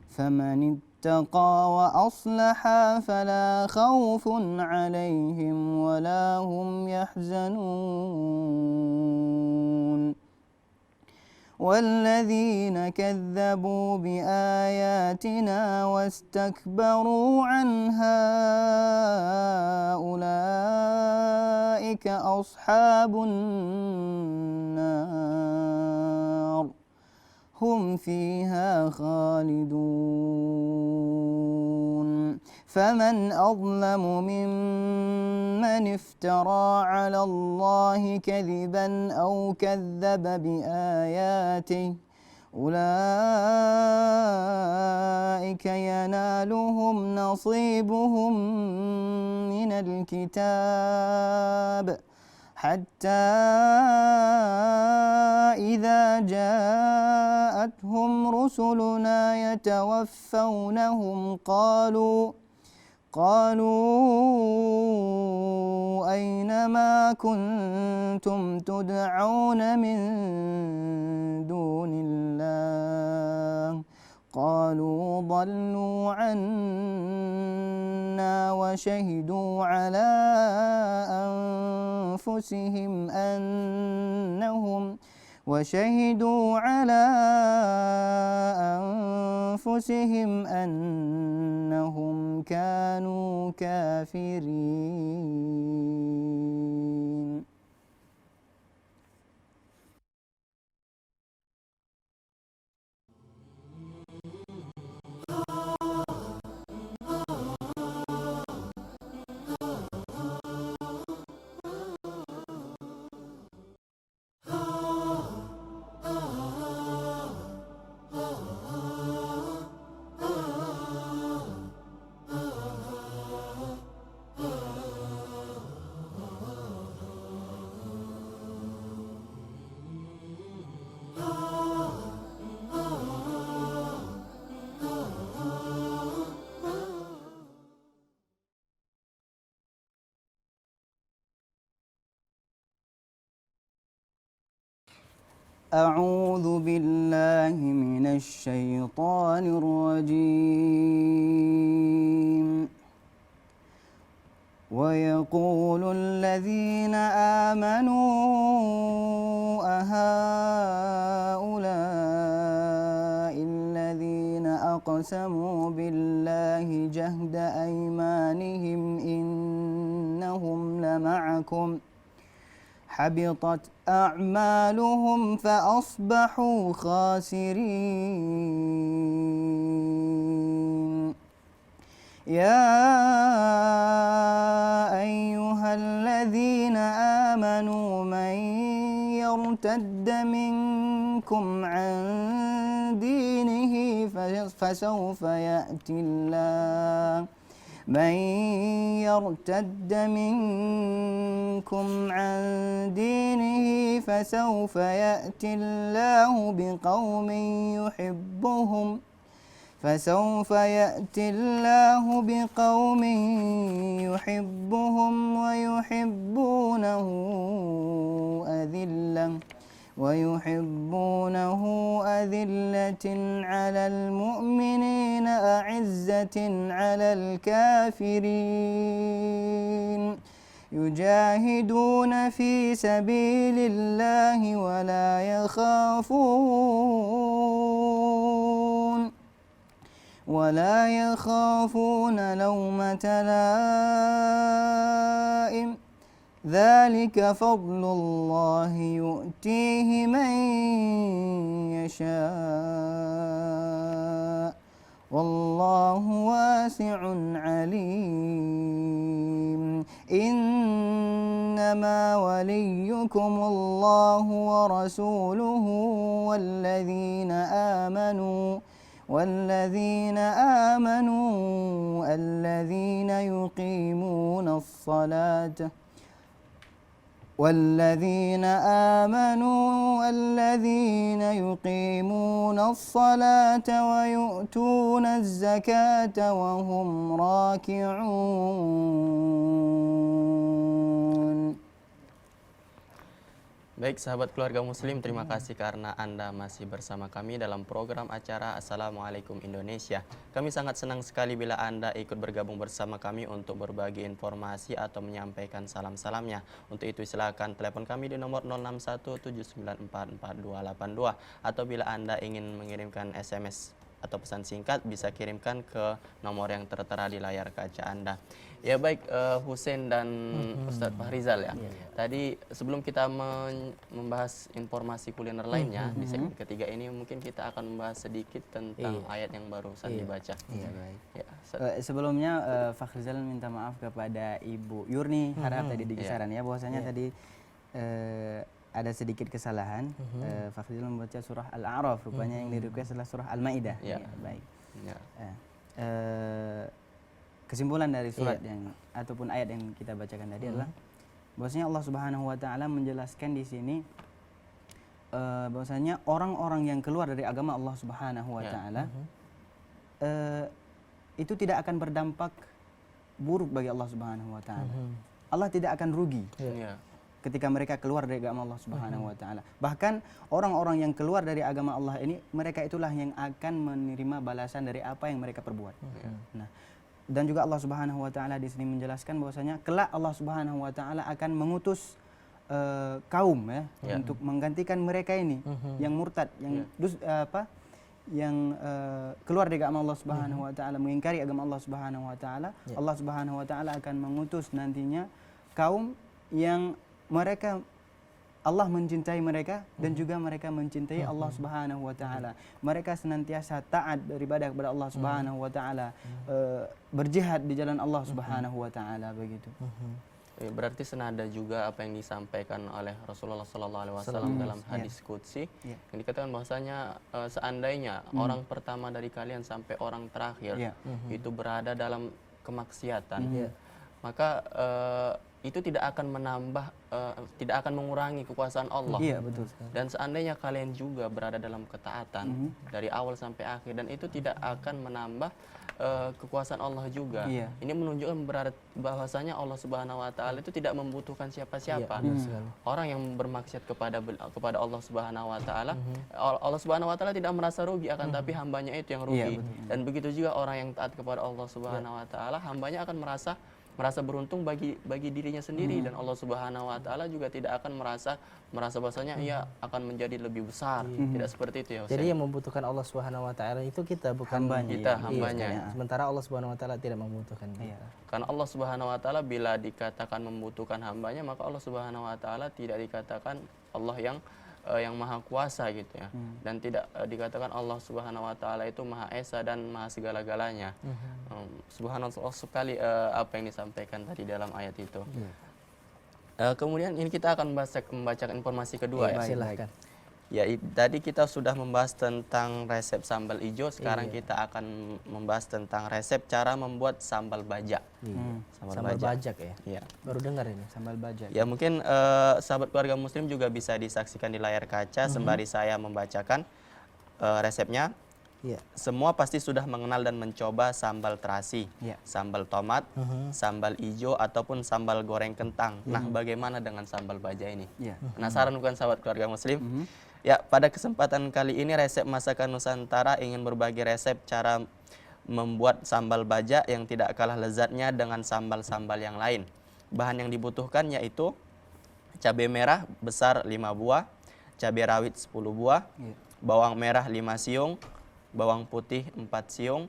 فمن اتقى وأصلح فلا خوف عليهم ولا هم يحزنون والذين كذبوا بآياتنا واستكبروا عنها أولئك أصحاب النار هم فيها خالدون فمن أظلم ممن افترى على الله كذبا أو كذب بآياته أولئك ينالهم نصيبهم من الكتاب حتى إذا جاءتهم رسلنا يتوفونهم قالوا أين ما كنتم تدعون من دون الله قالوا ضلوا عنا وشهدوا على أنفسهم أنهم كانوا كافرين. أعوذ بالله من الشيطان الرجيم ويقول الذين آمنوا أهؤلاء الذين أقسموا بالله جهد أيمانهم إنهم لمعكم حبطت أعمالهم فأصبحوا خاسرين يا أيها الذين آمنوا من يرتد منكم عن دينه فسوف يأتي الله من يرتد منكم عن دينه فسوف يأتي الله بقوم يحبهم ويحبونه أذلة على المؤمنين أعزة على الكافرين يجاهدون في سبيل الله ولا يخافون لومة لائم ذلك فضل الله يؤتيه من يشاء والله واسع عليم إنما وليكم الله ورسوله والذين آمنوا الذين يقيمون الصلاة ويؤتون الزكاة وهم راكعون. Baik sahabat keluarga muslim, terima kasih karena Anda masih bersama kami dalam program acara Assalamualaikum Indonesia. Kami sangat senang sekali bila Anda ikut bergabung bersama kami untuk berbagi informasi atau menyampaikan salam-salamnya. Untuk itu silakan telepon kami di nomor 0617944282 atau bila Anda ingin mengirimkan SMS atau pesan singkat bisa kirimkan ke nomor yang tertera di layar kaca Anda. Ya baik, Husein dan Ustadz Fahrizal ya. Tadi sebelum kita membahas informasi kuliner lainnya, di segmen ketiga ini mungkin kita akan membahas sedikit tentang ayat yang barusan dibaca. Ya, sebelumnya Fahrizal minta maaf kepada Ibu Yurni Harap tadi di kisaran ya, bahwasanya tadi ada sedikit kesalahan. Fahrizal membaca surah Al-A'raf, rupanya yang di-request adalah surah Al-Maidah. Baik. Kesimpulan dari surat yang ataupun ayat yang kita bacakan tadi adalah bahwasanya Allah Subhanahu wa taala menjelaskan di sini bahwasanya orang-orang yang keluar dari agama Allah Subhanahu wa taala itu tidak akan berdampak buruk bagi Allah Subhanahu wa taala. Allah tidak akan rugi ketika mereka keluar dari agama Allah Subhanahu wa taala. Bahkan orang-orang yang keluar dari agama Allah ini, mereka itulah yang akan menerima balasan dari apa yang mereka perbuat. Nah, dan juga Allah Subhanahu wa taala di sini menjelaskan bahwasanya kelak Allah Subhanahu wa taala akan mengutus kaum untuk menggantikan mereka ini yang murtad, yang keluar dari agama Allah Subhanahu wa taala, mengingkari agama Allah Subhanahu wa taala. Allah Subhanahu wa taala akan mengutus nantinya kaum yang mereka Allah mencintai mereka dan juga mereka mencintai Allah Subhanahu wa taala. Mereka senantiasa taat beribadah kepada Allah Subhanahu wa taala, berjihad di jalan Allah Subhanahu wa taala begitu. Berarti senada juga apa yang disampaikan oleh Rasulullah SAW dalam hadis qudsi yang dikatakan bahwasanya seandainya orang pertama dari kalian sampai orang terakhir itu berada dalam kemaksiatan, maka itu tidak akan menambah, tidak akan mengurangi kekuasaan Allah. Iya, betul. Dan seandainya kalian juga berada dalam ketaatan dari awal sampai akhir, dan itu tidak akan menambah kekuasaan Allah juga. Iya. Ini menunjukkan bahwasanya Allah Subhanahu Wa Taala itu tidak membutuhkan siapa-siapa. Orang yang bermaksiat kepada Allah Subhanahu Wa Taala, Allah Subhanahu Wa Taala tidak merasa rugi, akan tapi hambanya itu yang rugi. Dan begitu juga orang yang taat kepada Allah Subhanahu Wa Taala, hambanya akan merasa beruntung bagi dirinya sendiri, dan Allah Subhanahu Wa Taala juga tidak akan merasa bahwasanya ia akan menjadi lebih besar. Tidak seperti itu ya Ustaz. Jadi yang membutuhkan Allah Subhanahu Wa Taala itu kita, bukan hambanya. Sementara Allah Subhanahu Wa Taala tidak membutuhkan kita. Karena Allah Subhanahu Wa Taala bila dikatakan membutuhkan hambanya, maka Allah Subhanahu Wa Taala tidak dikatakan Allah yang maha kuasa gitu ya, dan tidak dikatakan Allah Subhanahu Wa Taala itu maha esa dan maha segala-galanya. Subhanallah sekali apa yang disampaikan tadi dalam ayat itu. Kemudian ini kita akan membacakan informasi kedua ya. Silahkan. Ya, tadi kita sudah membahas tentang resep sambal hijau, sekarang kita akan membahas tentang resep cara membuat sambal bajak. Sambal bajak ya? Iya. Baru dengar ini. Sambal bajak. Ya, mungkin sahabat keluarga muslim juga bisa disaksikan di layar kaca sembari saya membacakan resepnya. Iya. Semua pasti sudah mengenal dan mencoba sambal terasi, sambal tomat, sambal hijau, ataupun sambal goreng kentang. Nah, bagaimana dengan sambal bajak ini? Penasaran bukan sahabat keluarga muslim? Ya, pada kesempatan kali ini resep masakan Nusantara ingin berbagi resep cara membuat sambal bajak yang tidak kalah lezatnya dengan sambal-sambal yang lain. Bahan yang dibutuhkan yaitu cabai merah besar 5 buah, cabai rawit 10 buah, bawang merah 5 siung, bawang putih 4 siung,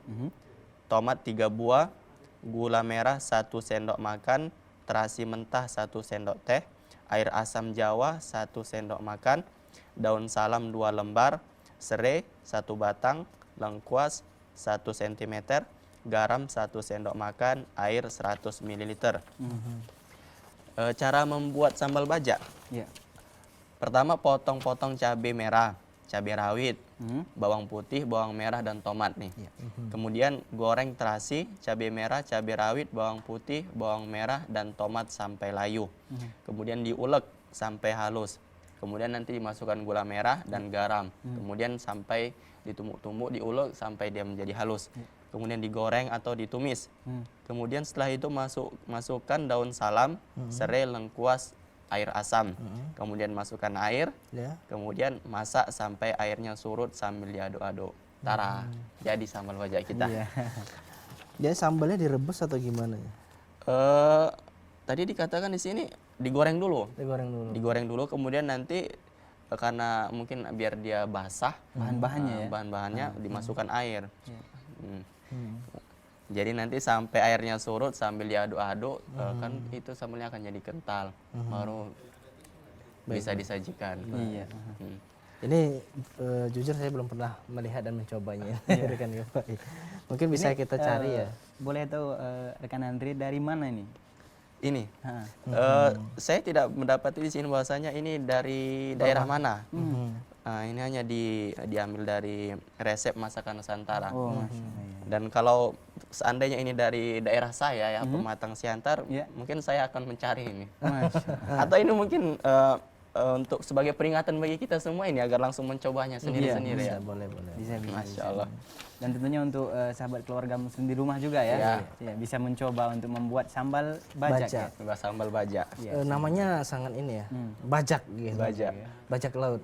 tomat 3 buah, gula merah 1 sendok makan, terasi mentah 1 sendok teh, air asam jawa 1 sendok makan, daun salam 2 lembar, serai 1 batang, lengkuas 1 cm, garam 1 sendok makan, air 100 ml. Cara membuat sambal bajak. Pertama, potong-potong cabai merah, cabai rawit, bawang putih, bawang merah, dan tomat nih. Kemudian goreng terasi, cabai merah, cabai rawit, bawang putih, bawang merah, dan tomat sampai layu. Kemudian diulek sampai halus. Kemudian nanti dimasukkan gula merah dan garam. Kemudian sampai ditumbuk-tumbuk, diulek sampai dia menjadi halus. Kemudian digoreng atau ditumis. Kemudian setelah itu masukkan daun salam, serai, lengkuas, air asam. Kemudian masukkan air. Kemudian masak sampai airnya surut sambil diaduk-aduk. Tara, jadi sambal bajak kita. Dia sambalnya direbus atau gimana ya? Tadi dikatakan di sini digoreng dulu. Digoreng dulu, kemudian nanti karena mungkin biar dia basah bahan-bahannya dimasukkan air. Jadi nanti sampai airnya surut sambil diaduk-aduk, kan itu sambalnya akan jadi kental, baru bisa disajikan. Ini jujur saya belum pernah melihat dan mencobanya. Rekan Bapak. Mungkin bisa kita cari ya. Boleh tahu rekan Andri dari mana ini? Ini, saya tidak mendapati di sini bahwasanya ini dari daerah mana. Ini hanya diambil dari resep masakan Nusantara. Dan kalau seandainya ini dari daerah saya ya, Pematang Siantar, mungkin saya akan mencari ini. Atau ini mungkin untuk sebagai peringatan bagi kita semua ini agar langsung mencobanya sendiri-sendiri ya. Boleh. Bisa. Masya Allah. Dan tentunya untuk sahabat keluarga muslim di rumah juga ya, bisa mencoba untuk membuat sambal bajak. Sambal bajak. Namanya sangat ini ya, bajak gitu. Bajak laut.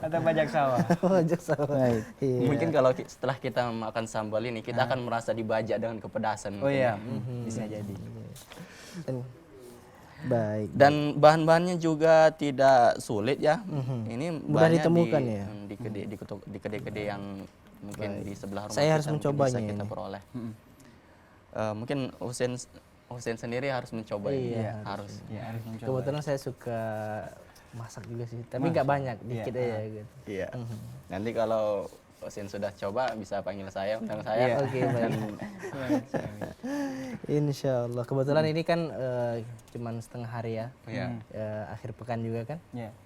Atau bajak sawah. Bajak sawah. Mungkin kalau setelah kita makan sambal ini, kita akan merasa dibajak dengan kepedasan. Bisa jadi. Baik. Dan bahan-bahannya juga tidak sulit ya. Ini mudah ditemukan ya. Di kedai-kedai yang mungkin di sebelah rumah saya harus mencobanya bisa kita peroleh. Mungkin Husein sendiri harus mencoba harus mencoba. Kebetulan saya suka masak juga sih, tapi nggak banyak, dikit aja gitu. Iya. Nanti kalau Husein sudah coba bisa panggil saya, undang saya. Oke, baik. Insya Allah. Kebetulan ini kan cuman setengah hari ya. Akhir pekan juga kan.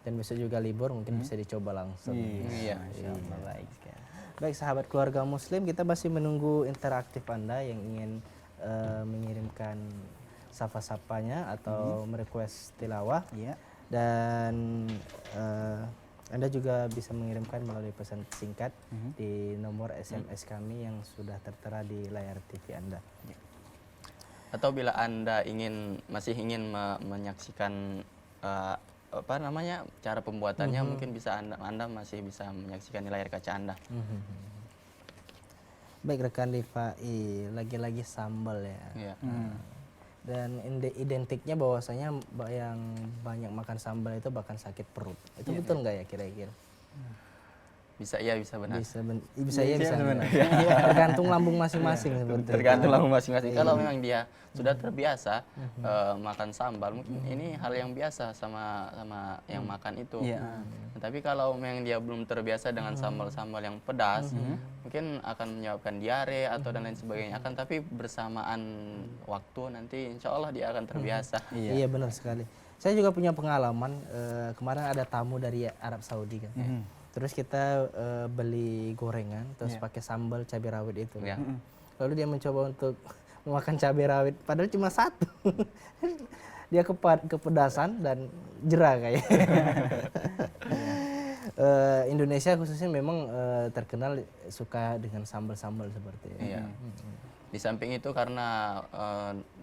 Dan besok juga libur, mungkin bisa dicoba langsung. Iya. Baik sekali. Baik sahabat keluarga muslim, kita masih menunggu interaktif Anda yang ingin mengirimkan sapa-sapanya atau merequest tilawah. Iya. Dan Anda juga bisa mengirimkan melalui pesan singkat di nomor SMS kami yang sudah tertera di layar TV Anda. Atau bila Anda masih ingin menyaksikan cara pembuatannya, mungkin bisa Anda masih bisa menyaksikan di layar kaca Anda. Baik rekan Rifai, lagi-lagi sambal ya. Iya. Dan identiknya bahwasanya yang banyak makan sambal itu bahkan sakit perut. Itu betul nggak ya kira-kira? Bisa iya, bisa benar. Bisa benar. Tergantung lambung masing-masing seperti itu. Tergantung lambung masing-masing. Kalau memang dia sudah terbiasa makan sambal, mungkin ini hal yang biasa sama yang makan itu. Tapi kalau memang dia belum terbiasa dengan sambal-sambal yang pedas, mungkin akan menyebabkan diare atau dan lain sebagainya. Akan tapi bersamaan waktu nanti insya Allah dia akan terbiasa. Iya benar sekali. Saya juga punya pengalaman, kemarin ada tamu dari Arab Saudi kan. Terus kita beli gorengan, terus pakai sambal cabai rawit itu. Lalu dia mencoba untuk memakan cabai rawit, padahal cuma satu. Dia kepedasan dan jera kayak. Indonesia khususnya memang terkenal suka dengan sambal-sambal seperti ini. Iya. Di samping itu karena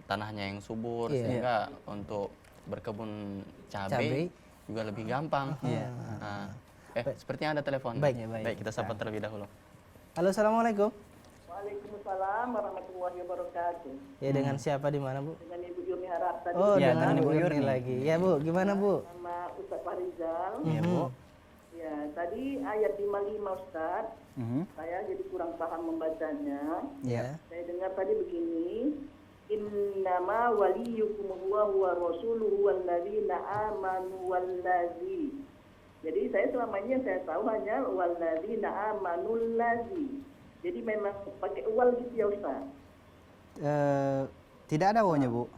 tanahnya yang subur, sehingga untuk berkebun cabai juga lebih gampang. Sepertinya ada telepon. Baik, kita sapa terlebih dahulu. Halo, assalamualaikum. Waalaikumsalam warahmatullahi wabarakatuh. Ya, dengan siapa di mana, Bu? Dengan Ibu Yurni Harap tadi. Oh, dengan Ibu Yurni lagi. Ya, Bu, gimana, Bu? Sama Ustaz Farizal. Iya, Bu. Ya, tadi ayat 55 Ustaz. Saya jadi kurang paham membacanya. Ya. Saya dengar tadi begini. Innama waliyukumullahu wa rasuluhu walladzina amanu wallazi. Jadi saya selama ini yang saya tahu hanya walladzina amanul ladzi. Jadi memang pakai wal gitu ya Ustaz. Tidak ada wawnya, Bu.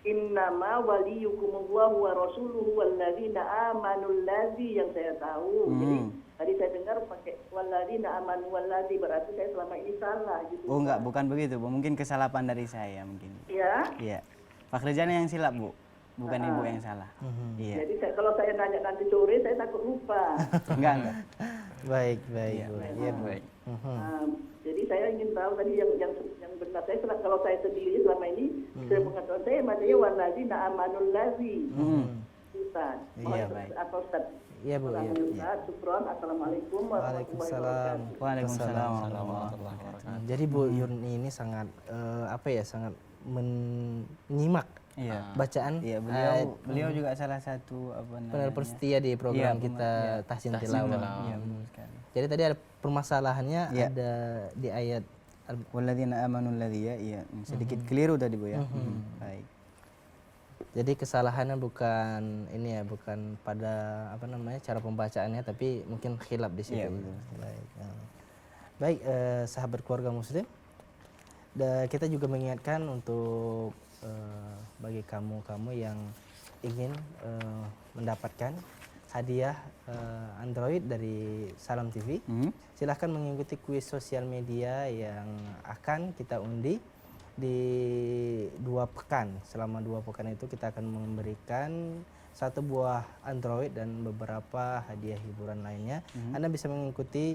Innama waliyukumullahu wa rasuluhu walladzina amanul ladzi yang saya tahu. Jadi tadi saya dengar pakai walladzina amanu walladzi, berarti saya selama ini salah gitu. Oh enggak, bukan begitu, Bu. Mungkin kesalahan dari saya mungkin. Iya. Iya. Pak Rizana yang silap, Bu. Bukan Ibu yang salah. Iya. Jadi kalau saya nanya nanti sore saya takut lupa. Enggak. Baik, Bu. Iya, baik. Jadi saya ingin tahu tadi yang benar. Saya kalau saya sendiri selama ini saya mengatakan saya bacanya walladzina amanul ladzi. Ustaz. Iya, baik. Atau Ustaz. Iya, Bu. Iya. Ustaz, syukron. Assalamualaikum warahmatullahi wabarakatuh. Waalaikumsalam. Jadi Bu Yurni ini sangat sangat menyimak bacaan. Iya, beliau juga salah satu penelepon setia di program kita Tahsin Tilawah. Iya, betul sekali. Jadi tadi ada permasalahannya ada di ayat Walladzina amanul ladzi, iya. Sedikit keliru tadi, Bu ya. Baik. Jadi kesalahannya bukan bukan pada cara pembacaannya, tapi mungkin khilaf di situ. Iya, betul. Baik, sahabat keluarga muslim, kita juga mengingatkan untuk bagi kamu yang ingin mendapatkan hadiah Android dari Salam TV, silahkan mengikuti kuis sosial media yang akan kita undi di 2 pekan. Selama 2 pekan itu kita akan memberikan 1 buah Android dan beberapa hadiah hiburan lainnya. Anda bisa mengikuti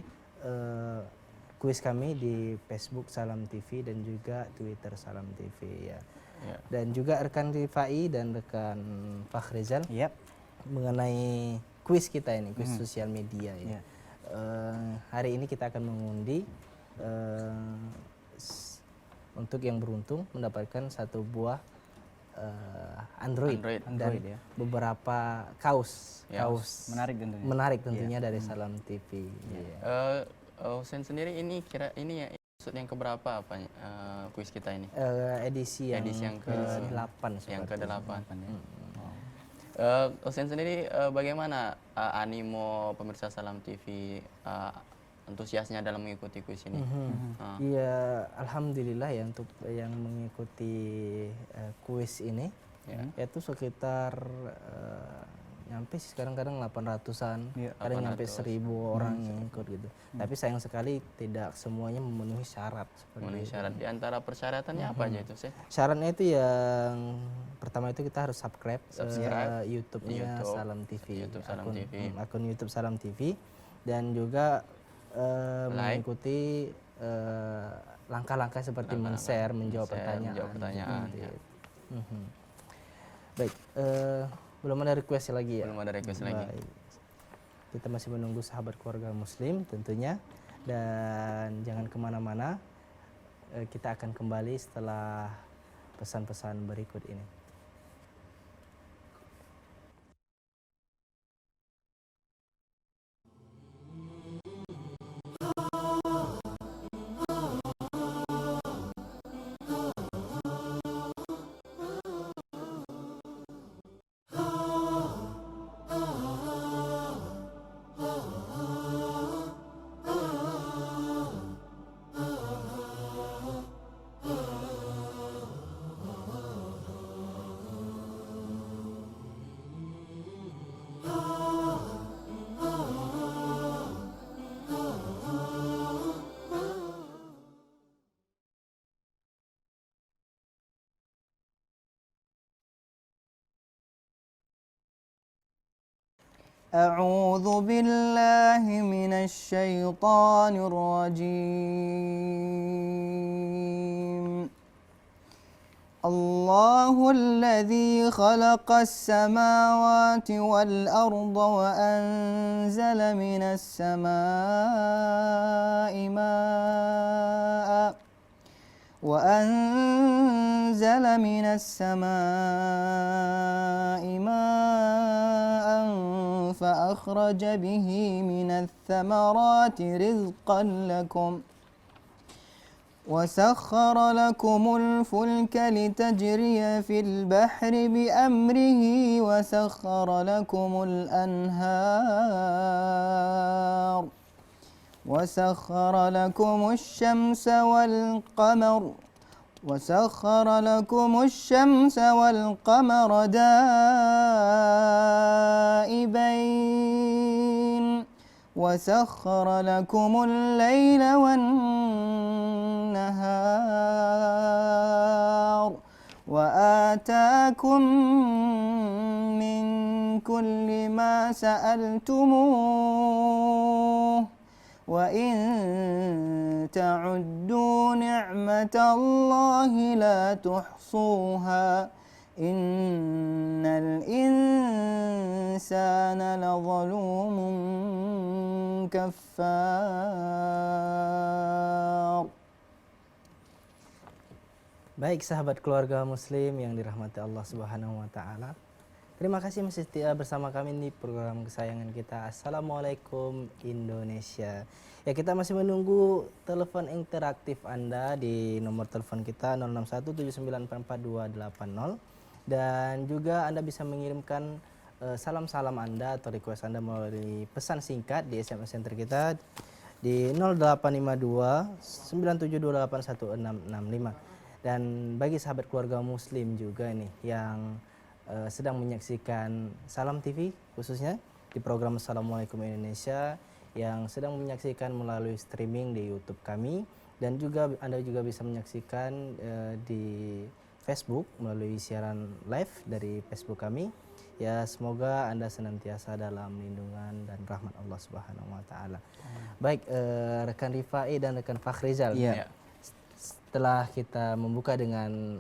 kuis kami di Facebook Salam TV dan juga Twitter Salam TV ya. Dan juga rekan Rifai dan rekan Pak Rizal mengenai kuis kita ini, kuis sosial media ya. Hari ini kita akan mengundi untuk yang beruntung mendapatkan 1 buah Android dan beberapa kaos menarik tentunya dari Salam TV. Hussein sendiri ini episode yang keberapa kuis kita ini? Edisi yang ke-8. Yang ke-8. Hussein sendiri bagaimana animo pemirsa Salam TV, antusiasnya dalam mengikuti kuis ini? Iya, alhamdulillah ya untuk yang mengikuti kuis ini, yaitu sekitar nyampe sih kadang-kadang 800-an, Iya. kadang nyampe 1000 orang yang ikut gitu. Tapi sayang sekali tidak semuanya memenuhi syarat seperti Memenuhi itu. syarat. Di antara persyaratannya apa aja itu, Syekh? Syaratnya itu yang pertama itu kita harus subscribe, YouTube-nya YouTube. Salam TV, YouTube Salam TV. akun YouTube Salam TV, dan juga mengikuti langkah-langkah seperti men-share, menjawab pertanyaan. Menjawab pertanyaan. Gitu. Ya. Baik, belum ada request lagi ya? Belum ada request lagi. Baik. Kita masih menunggu sahabat keluarga muslim tentunya, dan jangan kemana-mana, kita akan kembali setelah pesan-pesan berikut ini. أعوذ بالله من الشيطان الرجيم. الله الذي خلق السماوات والأرض وأنزل من السماء ماء فأخرج به من الثمرات رزقا لكم وسخر لكم الفلك لتجري في البحر بأمره وسخر لكم الأنهار وسخر لكم الشمس والقمر دائبين وسخر لكم الليل والنهار وآتاكم من كل ما سألتموه وإن تعدوا نعمة الله لا تحصوها إن الإنسان لظلوم كفار. Baik sahabat keluarga muslim yang dirahmati Allah Subhanahu wa taala. Terima kasih masih setia bersama kami di program kesayangan kita Assalamualaikum Indonesia. Ya, kita masih menunggu telepon interaktif Anda di nomor telepon kita 0617944280, dan juga Anda bisa mengirimkan salam-salam Anda atau request Anda melalui pesan singkat di SMS center kita di 0852 97281665. Dan bagi sahabat keluarga muslim juga nih yang sedang menyaksikan Salam TV khususnya di program Assalamualaikum Indonesia, yang sedang menyaksikan melalui streaming di YouTube kami, dan juga Anda juga bisa menyaksikan di Facebook melalui siaran live dari Facebook kami. Ya, semoga Anda senantiasa dalam lindungan dan rahmat Allah Subhanahu wa taala. Baik, rekan Rifai dan rekan Fakhrizal. Iya. Setelah kita membuka dengan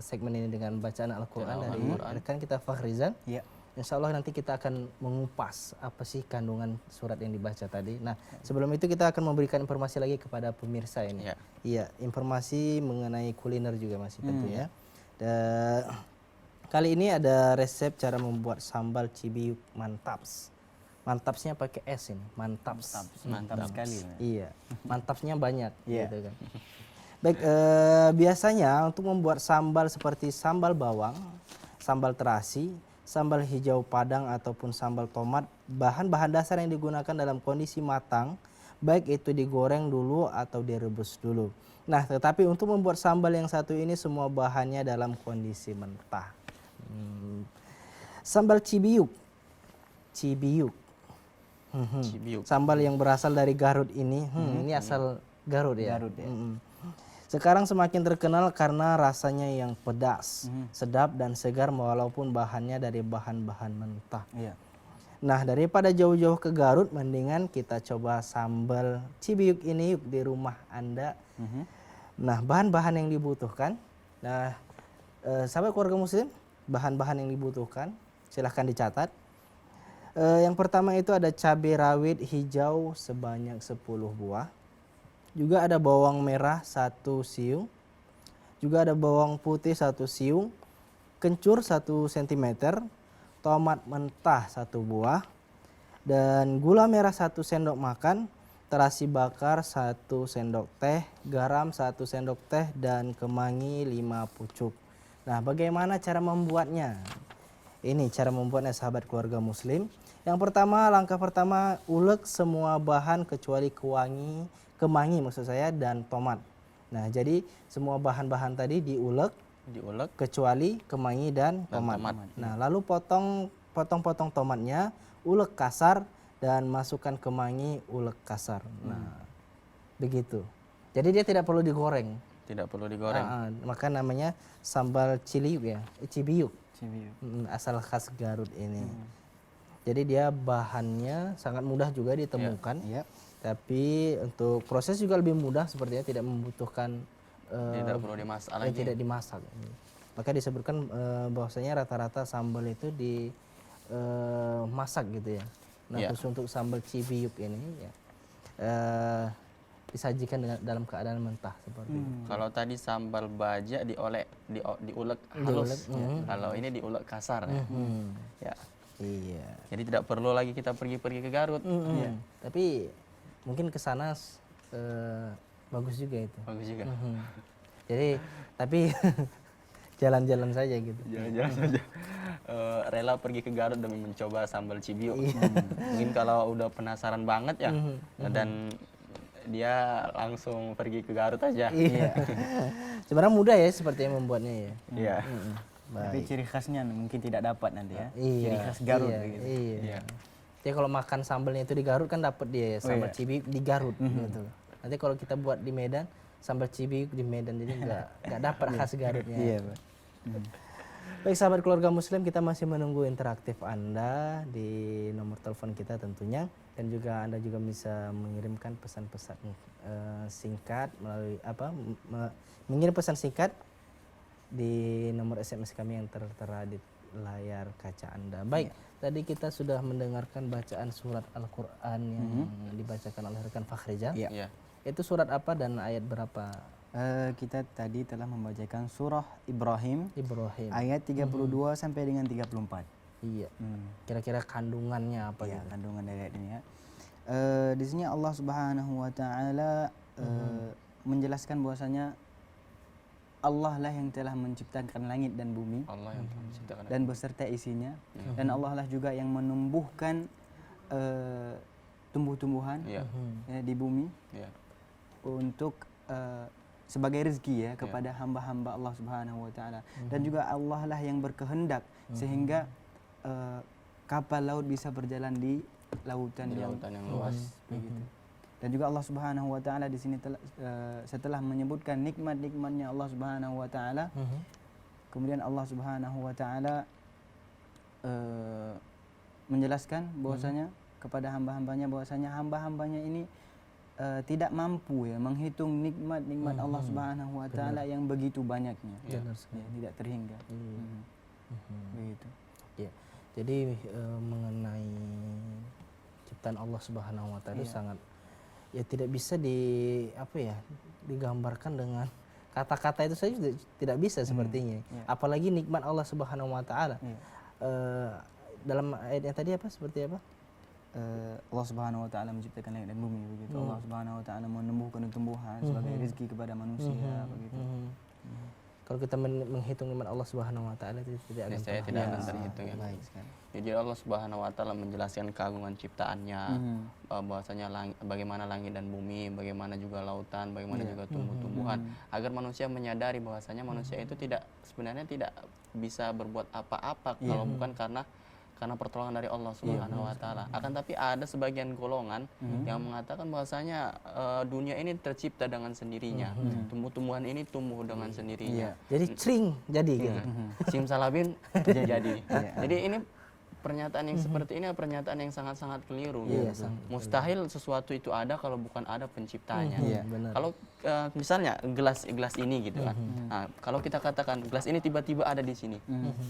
segmen ini dengan bacaan Al-Quran dari rekan kita Fakhrizal, insya Allah nanti kita akan mengupas apa sih kandungan surat yang dibaca tadi. Nah, sebelum itu kita akan memberikan informasi lagi kepada pemirsa ini. Iya, informasi mengenai kuliner juga masih tentunya. Kali ini ada resep cara membuat sambal cibiyuk mantaps. Mantapsnya pakai S ini, mantaps. Mantap sekali. Iya, mantapsnya banyak gitu kan. Baik, biasanya untuk membuat sambal seperti sambal bawang, sambal terasi, sambal hijau padang ataupun sambal tomat, bahan-bahan dasar yang digunakan dalam kondisi matang, baik itu digoreng dulu atau direbus dulu. Nah, tetapi untuk membuat sambal yang satu ini semua bahannya dalam kondisi mentah. Sambal cibiyuk. Cibiyuk. Cibiyuk. Sambal yang berasal dari Garut ini. Ini asal Garut ya. Garut ya. Sekarang semakin terkenal karena rasanya yang pedas, sedap dan segar walaupun bahannya dari bahan-bahan mentah. Iya. Nah, daripada jauh-jauh ke Garut, mendingan kita coba sambal cibiyuk ini yuk di rumah Anda. Nah, bahan-bahan yang dibutuhkan. Nah, sahabat keluarga muslim, bahan-bahan yang dibutuhkan silahkan dicatat. Yang pertama itu ada cabai rawit hijau sebanyak 10 buah. Juga ada bawang merah 1 siung. Juga ada bawang putih 1 siung. Kencur 1 cm. Tomat mentah 1 buah. Dan gula merah 1 sendok makan. Terasi bakar 1 sendok teh. Garam 1 sendok teh. Dan kemangi 5 pucuk. Nah, bagaimana cara membuatnya? Ini cara membuatnya sahabat keluarga muslim. Yang pertama, langkah pertama, ulek semua bahan kecuali kemangi maksud saya dan tomat. Nah, jadi semua bahan-bahan tadi diulek kecuali kemangi dan tomat. Nah, lalu potong-potong tomatnya, ulek kasar dan masukkan kemangi, ulek kasar. Nah, begitu. Jadi dia tidak perlu digoreng. Tidak perlu digoreng. Maka namanya sambal cibiyuk ya, cibiyuk. Cibiyuk. Asal khas Garut ini. Jadi dia bahannya sangat mudah juga ditemukan. Iya. Tapi untuk proses juga lebih mudah, sepertinya tidak membutuhkan Tidak perlu dimasak lagi. tidak dimasak. Maka disebutkan bahwasanya rata-rata sambal itu dimasak gitu ya. Nah, khusus untuk sambal cibiyuk ini ya disajikan dalam keadaan mentah seperti itu. Kalau tadi sambal baja diulek halus. Kalau ini diulek kasar ya. Ya. Iya. Jadi tidak perlu lagi kita pergi-pergi ke Garut. Ya. Tapi mungkin ke sana bagus juga itu. Bagus juga. Jadi tapi jalan-jalan saja gitu. Jalan-jalan saja. Rela pergi ke Garut demi mencoba sambal cibiyuk. Mungkin kalau udah penasaran banget ya dan dia langsung pergi ke Garut aja. Iya. Sebenarnya mudah ya sepertinya membuatnya ya. Iya. Tapi ciri khasnya mungkin tidak dapat nanti ya. Iya. Ciri khas Garut iya, begitu. Iya. Jadi kalau makan sambalnya itu di Garut kan dapat dia ya, sambal cibiyuk di Garut gitu. Nanti kalau kita buat di Medan, sambal cibiyuk di Medan jadi nggak dapat khas Garutnya. Iya, Pak. Baik sahabat keluarga muslim, kita masih menunggu interaktif Anda di nomor telepon kita tentunya, dan juga Anda juga bisa mengirimkan pesan-pesan singkat melalui mengirim pesan singkat di nomor SMS kami yang tertera di layar kaca Anda. Baik, tadi kita sudah mendengarkan bacaan surat Al-Qur'an yang dibacakan oleh rekan Fakhrizal. Iya. Itu surat apa dan ayat berapa? Kita tadi telah membacakan surah Ibrahim ayat 32 sampai dengan 34. Iya. Kira-kira kandungannya apa Ya, gitu? kandungan dari ayat ini ya. Di sini Allah Subhanahu wa taala menjelaskan bahwasanya Allah lah yang telah menciptakan langit dan bumi Allah yang telah menciptakan dan beserta isinya, dan Allah lah juga yang menumbuhkan tumbuh-tumbuhan ya, di bumi untuk sebagai rezeki ya kepada hamba-hamba Allah Subhanahu wa taala. Dan juga Allah lah yang berkehendak sehingga kapal laut bisa berjalan di lautan yang luas begitu. Dan juga Allah Subhanahu wa taala di sini setelah menyebutkan nikmat-nikmatnya Allah Subhanahu wa taala, kemudian Allah Subhanahu wa taala menjelaskan bahwasanya kepada hamba-hambanya bahwasanya hamba-hambanya ini tidak mampu ya menghitung nikmat-nikmat Allah Subhanahu wa taala yang begitu banyaknya. Ya, tidak terhingga. Begitu. Ya. Jadi mengenai ciptaan Allah Subhanahu wa taala sangat ya tidak bisa digambarkan dengan kata-kata itu saja tidak bisa sepertinya. Apalagi nikmat Allah Subhanahu wa taala. Dalam ayat yang tadi seperti apa? Allah Subhanahu wa taala menciptakan langit dan bumi begitu. Allah Subhanahu wa taala menumbuhkan tumbuhan sebagai rezeki kepada manusia begitu. Kalau kita menghitung nikmat Allah Subhanahu wa taala itu tidak akan Saya tidak akan terhitung ya. Baik sekali. Jadi Allah Subhanahu wa taala menjelaskan keagungan ciptaannya, bahwasanya bagaimana langit dan bumi, bagaimana juga lautan, bagaimana juga tumbuh-tumbuhan, agar manusia menyadari bahwasanya manusia itu sebenarnya tidak bisa berbuat apa-apa kalau bukan karena pertolongan dari Allah Subhanahu wa taala. Akan tapi ada sebagian golongan yang mengatakan bahwasanya dunia ini tercipta dengan sendirinya. Tumbuh-tumbuhan ini tumbuh dengan sendirinya. Jadi cring jadi gitu. Simsalabim jadi. Jadi ini pernyataan yang seperti ini pernyataan yang sangat-sangat keliru. Mustahil sesuatu itu ada kalau bukan ada penciptanya. Kalau misalnya gelas ini gitu kan. Nah, kalau kita katakan gelas ini tiba-tiba ada di sini,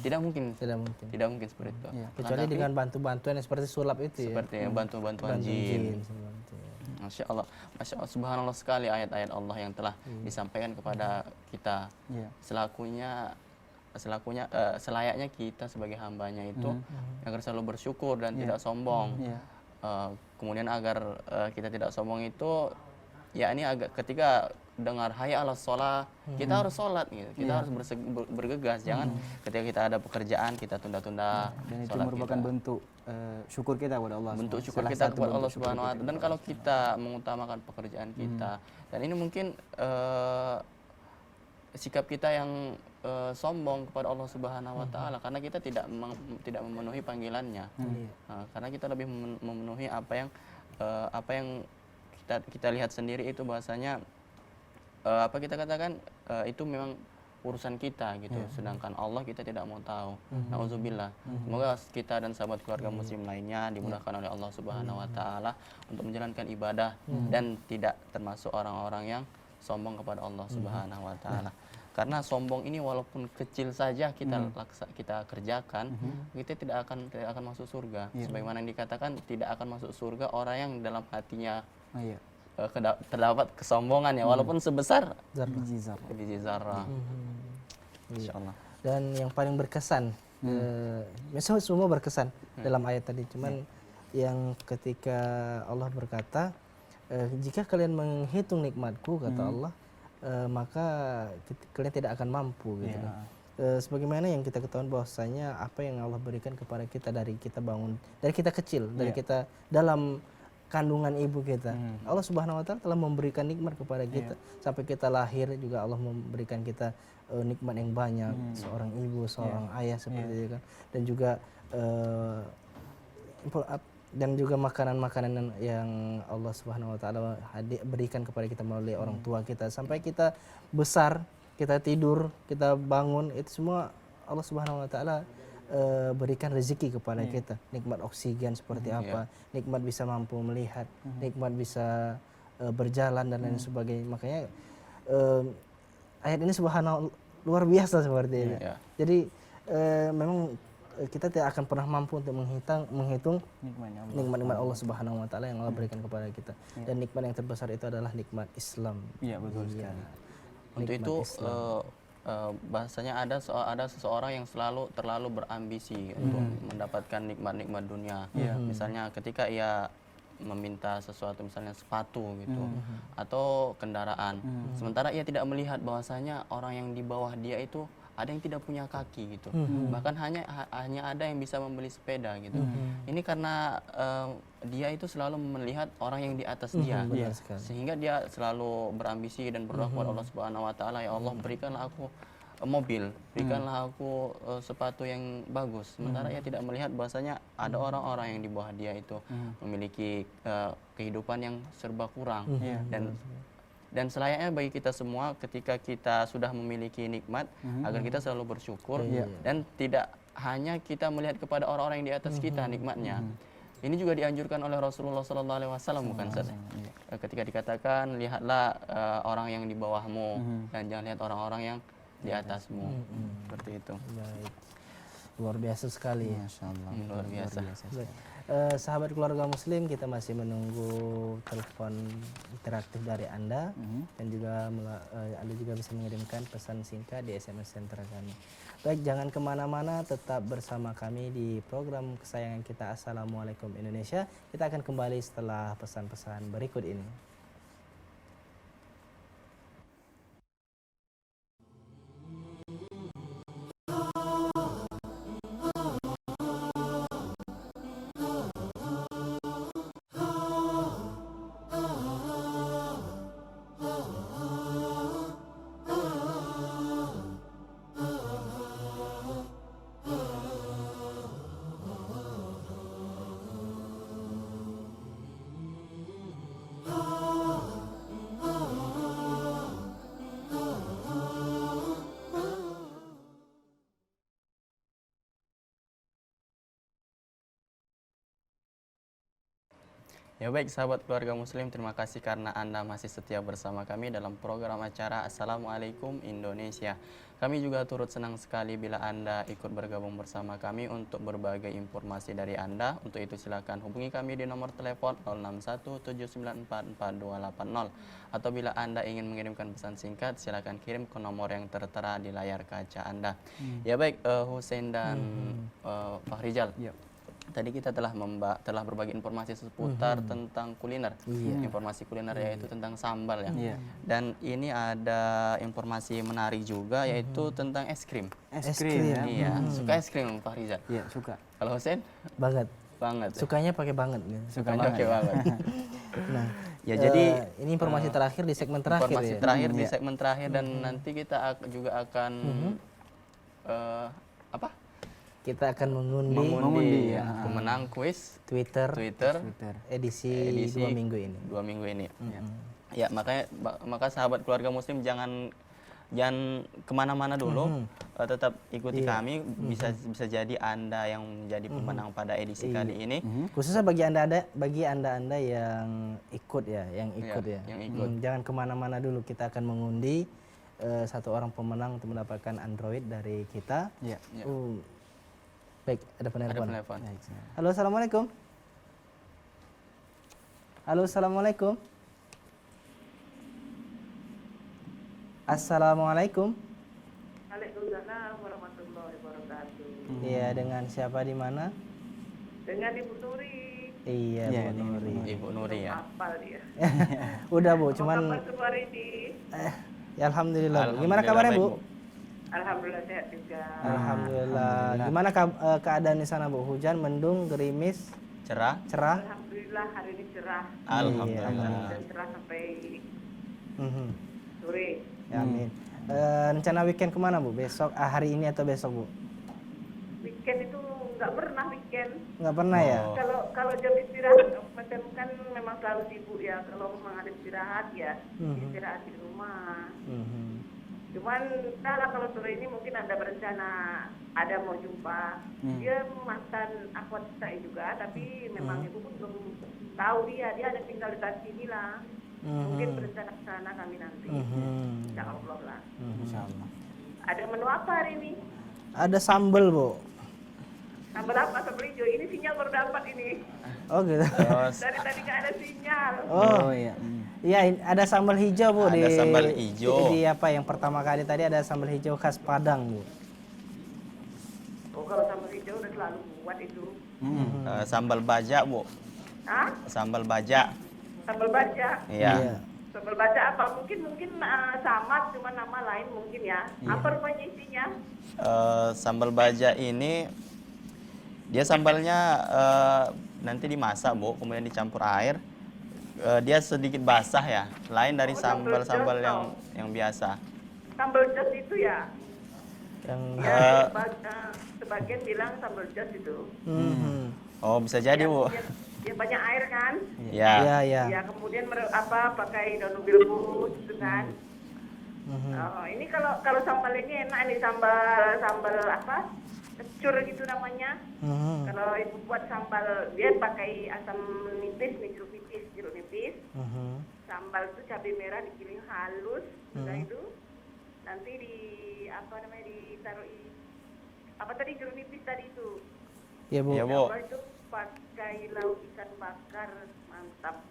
tidak mungkin seperti itu. Kecuali dengan bantu-bantuan yang seperti sulap itu ya. Seperti bantu-bantuan jin. Masya Allah, subhanallah sekali ayat-ayat Allah yang telah disampaikan kepada kita. Selayaknya kita sebagai hambanya itu agar selalu bersyukur dan tidak sombong. Kemudian agar kita tidak sombong itu, ya ini ketika dengar hayya 'alas shalah, kita harus sholat gitu. Kita harus bergegas. Jangan ketika kita ada pekerjaan kita tunda-tunda. Dan itu merupakan bentuk syukur kita kepada Allah. Bentuk syukur kita kepada Allah Subhanahu wa taala. Dan kalau kita mengutamakan pekerjaan kita, dan ini mungkin sikap kita yang sombong kepada Allah Subhanahu wa taala karena kita tidak memenuhi panggilannya. Karena kita lebih memenuhi apa yang kita lihat sendiri itu bahasanya kita katakan itu memang urusan kita gitu. Sedangkan Allah kita tidak mau tahu. Nauzubillah. Semoga kita dan sahabat keluarga muslim lainnya dimudahkan oleh Allah Subhanahu wa taala untuk menjalankan ibadah dan tidak termasuk orang-orang yang sombong kepada Allah Subhanahu wa taala. Karena sombong ini walaupun kecil saja kita kerjakan, kita tidak akan masuk surga. Sebagaimana yang dikatakan tidak akan masuk surga orang yang dalam hatinya terdapat kesombongan ya, walaupun sebesar biji zarrah. Insyaallah. Dan yang paling berkesan, misalnya semua berkesan dalam ayat tadi, cuman yang ketika Allah berkata, jika kalian menghitung nikmatku kata Allah, maka kalian tidak akan mampu gitu. Sebagaimana yang kita ketahui bahwasanya apa yang Allah berikan kepada kita dari kita bangun, dari kita kecil, dari kita dalam kandungan ibu kita, Allah Subhanahu wa taala telah memberikan nikmat kepada kita. Sampai kita lahir juga Allah memberikan kita nikmat yang banyak, seorang ibu, seorang ayah seperti itu kan. Dan juga makanan-makanan yang Allah Subhanahu wa taala berikan kepada kita melalui orang tua kita sampai kita besar, kita tidur, kita bangun, itu semua Allah Subhanahu wa taala berikan rezeki kepada kita. Nikmat oksigen seperti apa, nikmat bisa mampu melihat, nikmat bisa berjalan dan lain sebagainya. Makanya ayat ini subhanallah luar biasa seperti ini. Jadi memang kita tidak akan pernah mampu untuk menghitung nikmat-nikmat Allah Subhanahu wa taala yang Allah berikan kepada kita. Dan nikmat yang terbesar itu adalah nikmat Islam. Iya, betul sekali. Untuk itu bahasanya ada seseorang yang terlalu berambisi untuk mendapatkan nikmat-nikmat dunia. Misalnya ketika ia meminta sesuatu, misalnya sepatu gitu atau kendaraan, sementara ia tidak melihat bahwasanya orang yang di bawah dia itu ada yang tidak punya kaki gitu, bahkan hanya ada yang bisa membeli sepeda gitu. Ini karena dia itu selalu melihat orang yang di atas dia, sehingga dia selalu berambisi dan berdoa kepada Allah Subhanahu wa taala, ya Allah berikanlah aku mobil, berikanlah aku sepatu yang bagus. Sementara ia tidak melihat bahwasanya ada orang-orang yang di bawah dia itu memiliki kehidupan yang serba kurang. Dan selayaknya bagi kita semua ketika kita sudah memiliki nikmat, agar kita selalu bersyukur dan tidak hanya kita melihat kepada orang-orang yang di atas kita nikmatnya. Ini juga dianjurkan oleh Rasulullah SAW, bukan Ustaz? Ketika dikatakan lihatlah orang yang di bawahmu dan jangan lihat orang-orang yang di atasmu. Seperti itu. Baik. Luar biasa sekali. Masyaallah. Luar biasa. Sahabat keluarga muslim, kita masih menunggu telepon interaktif dari Anda, dan juga Anda juga bisa mengirimkan pesan singkat di SMS center kami. Baik, jangan kemana-mana, tetap bersama kami di program kesayangan kita Assalamualaikum Indonesia. Kita akan kembali setelah pesan-pesan berikut ini. Ya baik sahabat keluarga muslim, terima kasih karena Anda masih setia bersama kami dalam program acara Assalamualaikum Indonesia. Kami juga turut senang sekali bila Anda ikut bergabung bersama kami untuk berbagai informasi dari Anda. Untuk itu silakan hubungi kami di nomor telepon 0617944280. Atau bila Anda ingin mengirimkan pesan singkat, silakan kirim ke nomor yang tertera di layar kaca Anda. Ya baik, Hussein dan Fahrizal. Tadi kita telah berbagi informasi seputar tentang kuliner, informasi kuliner yaitu tentang sambal ya. Dan ini ada informasi menarik juga yaitu tentang es krim. Es krim ya. Iya, suka es krim Pak Rizal? Iya, suka. Kalau Hussein? Banget. Banget. Ya? Sukanya pakai banget. Gitu. Sukanya pakai banget. Nah, ya jadi ini informasi terakhir di segmen terakhir. Informasi ya? terakhir di segmen terakhir dan nanti kita juga akan apa? Kita akan mengundi ya. Pemenang kuis Twitter edisi 2 minggu ini. 2 minggu ini. Ya, maka sahabat keluarga muslim jangan kemana-mana dulu, tetap ikuti kami. Bisa jadi Anda yang menjadi pemenang pada edisi kali ini. Khususnya bagi anda yang ikut ya, Yang ikut. Jangan kemana-mana dulu, kita akan mengundi satu orang pemenang untuk mendapatkan Android dari kita. Baik, ada penelpon. Halo, assalamualaikum. Halo, assalamualaikum. Assalamualaikum. Waalaikumsalam warahmatullahi wabarakatuh. Iya, dengan siapa di mana? Dengan Ibu Nuri. Iya, Bu Nuri. Ibu Nuri ya. Hafal dia. Udah Bu, Apa cuman kabar semua hari ini? ya alhamdulillah. Bu. Gimana kabarnya baik, Bu? Alhamdulillah sehat juga. Alhamdulillah. Gimana keadaan di sana Bu? Hujan, mendung, gerimis, Cerah? Alhamdulillah hari ini cerah. Alhamdulillah. Dan cerah sampai Mhm. sore. Ya, amin. Rencana weekend kemana Bu? Besok, hari ini atau besok Bu? Weekend itu nggak pernah weekend. Nggak pernah ya? Kalau jam istirahat, macam kan memang selalu sibuk ya. Kalau memang ada istirahat ya, istirahat di rumah. Cuman kalau sore ini mungkin ada berencana, ada mau jumpa. Dia mantan akhwat saya juga, tapi memang ibu pun belum tahu dia ada tinggal di sini lah. Mungkin berencana ke sana kami nanti. Insya Allah lah. Insyaallah. Ada menu apa hari ini? Ada sambal Bu. Sambal apa? Sambal hijau. Ini sinyal baru dapat ini. Oh gitu. Dari tadi nggak ada sinyal. Oh iya. Iya, ada sambal hijau Bu. Ada sambal hijau. Di apa yang pertama kali tadi ada sambal hijau khas Padang Bu. Oh, kalau sambal hijau udah selalu buat itu. Sambal baja Bu. Hah? Sambal baja. Sambal baja. Iya. Sambal baja apa? Mungkin sama, cuma nama lain mungkin ya. Apa rupanya isinya? Sambal baja ini dia sambalnya nanti dimasak Bu, kemudian dicampur air. Dia sedikit basah ya, lain dari sambal-sambal yang biasa. Sambal jos itu ya? Yang Sebagian bilang sambal jos itu. Oh, bisa jadi Bu. Ya banyak air kan? Ya. Ya. Ya kemudian pakai daun bilbus gitu kan? Ini kalau sambal ini enak nih, sambal apa? Kecur gitu namanya. Kalau ibu buat sambal dia pakai asam nipis, jeruk nipis. Sambal itu cabai merah digiling halus, sudah itu nanti ditaruh apa tadi jeruk nipis tadi itu. Ya Bu. Ya Bu. Itu pakai lauk ikan bakar mantap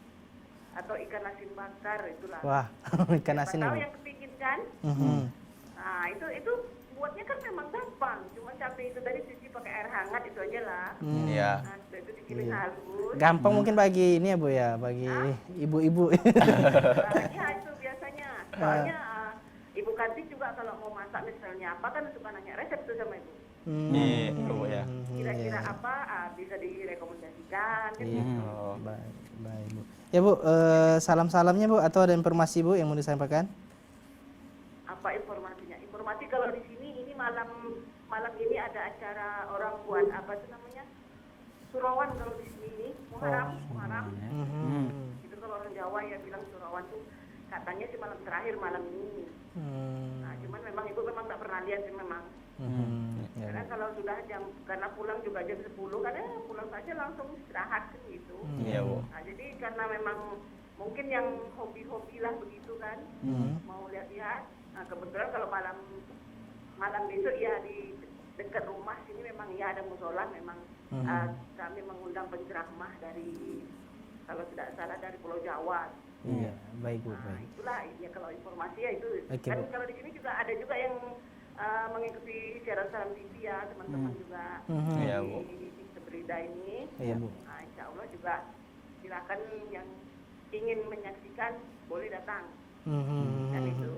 atau ikan asin bakar itulah. Wah, ikan asin Tahu Bu. yang kepingin kan? Nah itu buatnya kan memang gampang, cuma cabai itu tadi cuci pakai air hangat itu aja lah. Iya. Nah, itu digiling halus. Gampang mungkin bagi ini ya Bu ya, bagi ibu-ibu. Ya itu biasanya. Soalnya Ibu Kanti juga kalau mau masak misalnya apa kan suka nanya resep tuh sama ibu. Iya, Bu ya. Kira-kira apa bisa direkomendasikan kan gitu. Baik Bu. Ya Bu, salam-salamnya Bu atau ada informasi Bu yang mau disampaikan? Apa informasinya? Informasi kalau di sini ini malam ini ada acara orang buat apa itu namanya? Surawan kalau di sini Muharram. Itu kalau orang Jawa ya bilang Surawan tuh katanya sih malam terakhir malam ini. Nah, cuman memang ibu memang tak pernah lihat sih memang. Karena kalau sudah karena pulang juga jam 10 kan pulang saja langsung istirahat kan gitu. Iya, Bu. Nah, jadi karena memang mungkin yang hobi-hobi lah begitu kan, mau lihat-lihat. Nah, kebetulan kalau malam besok ya di dekat rumah sini memang ya ada musola, memang kami mengundang penceramah dari, kalau tidak salah dari Pulau Jawa. Iya, baik Bu, Nah, baik. itulah ya kalau informasi ya itu. Oke, Kan Bu. kalau di sini juga ada juga yang mengikuti siaran Salam TV ya, teman-teman juga Iya, Bu. di Seberida ini. Iya, Bu. Nah, insya Allah juga silakan yang ingin menyaksikan boleh datang. Kan itu.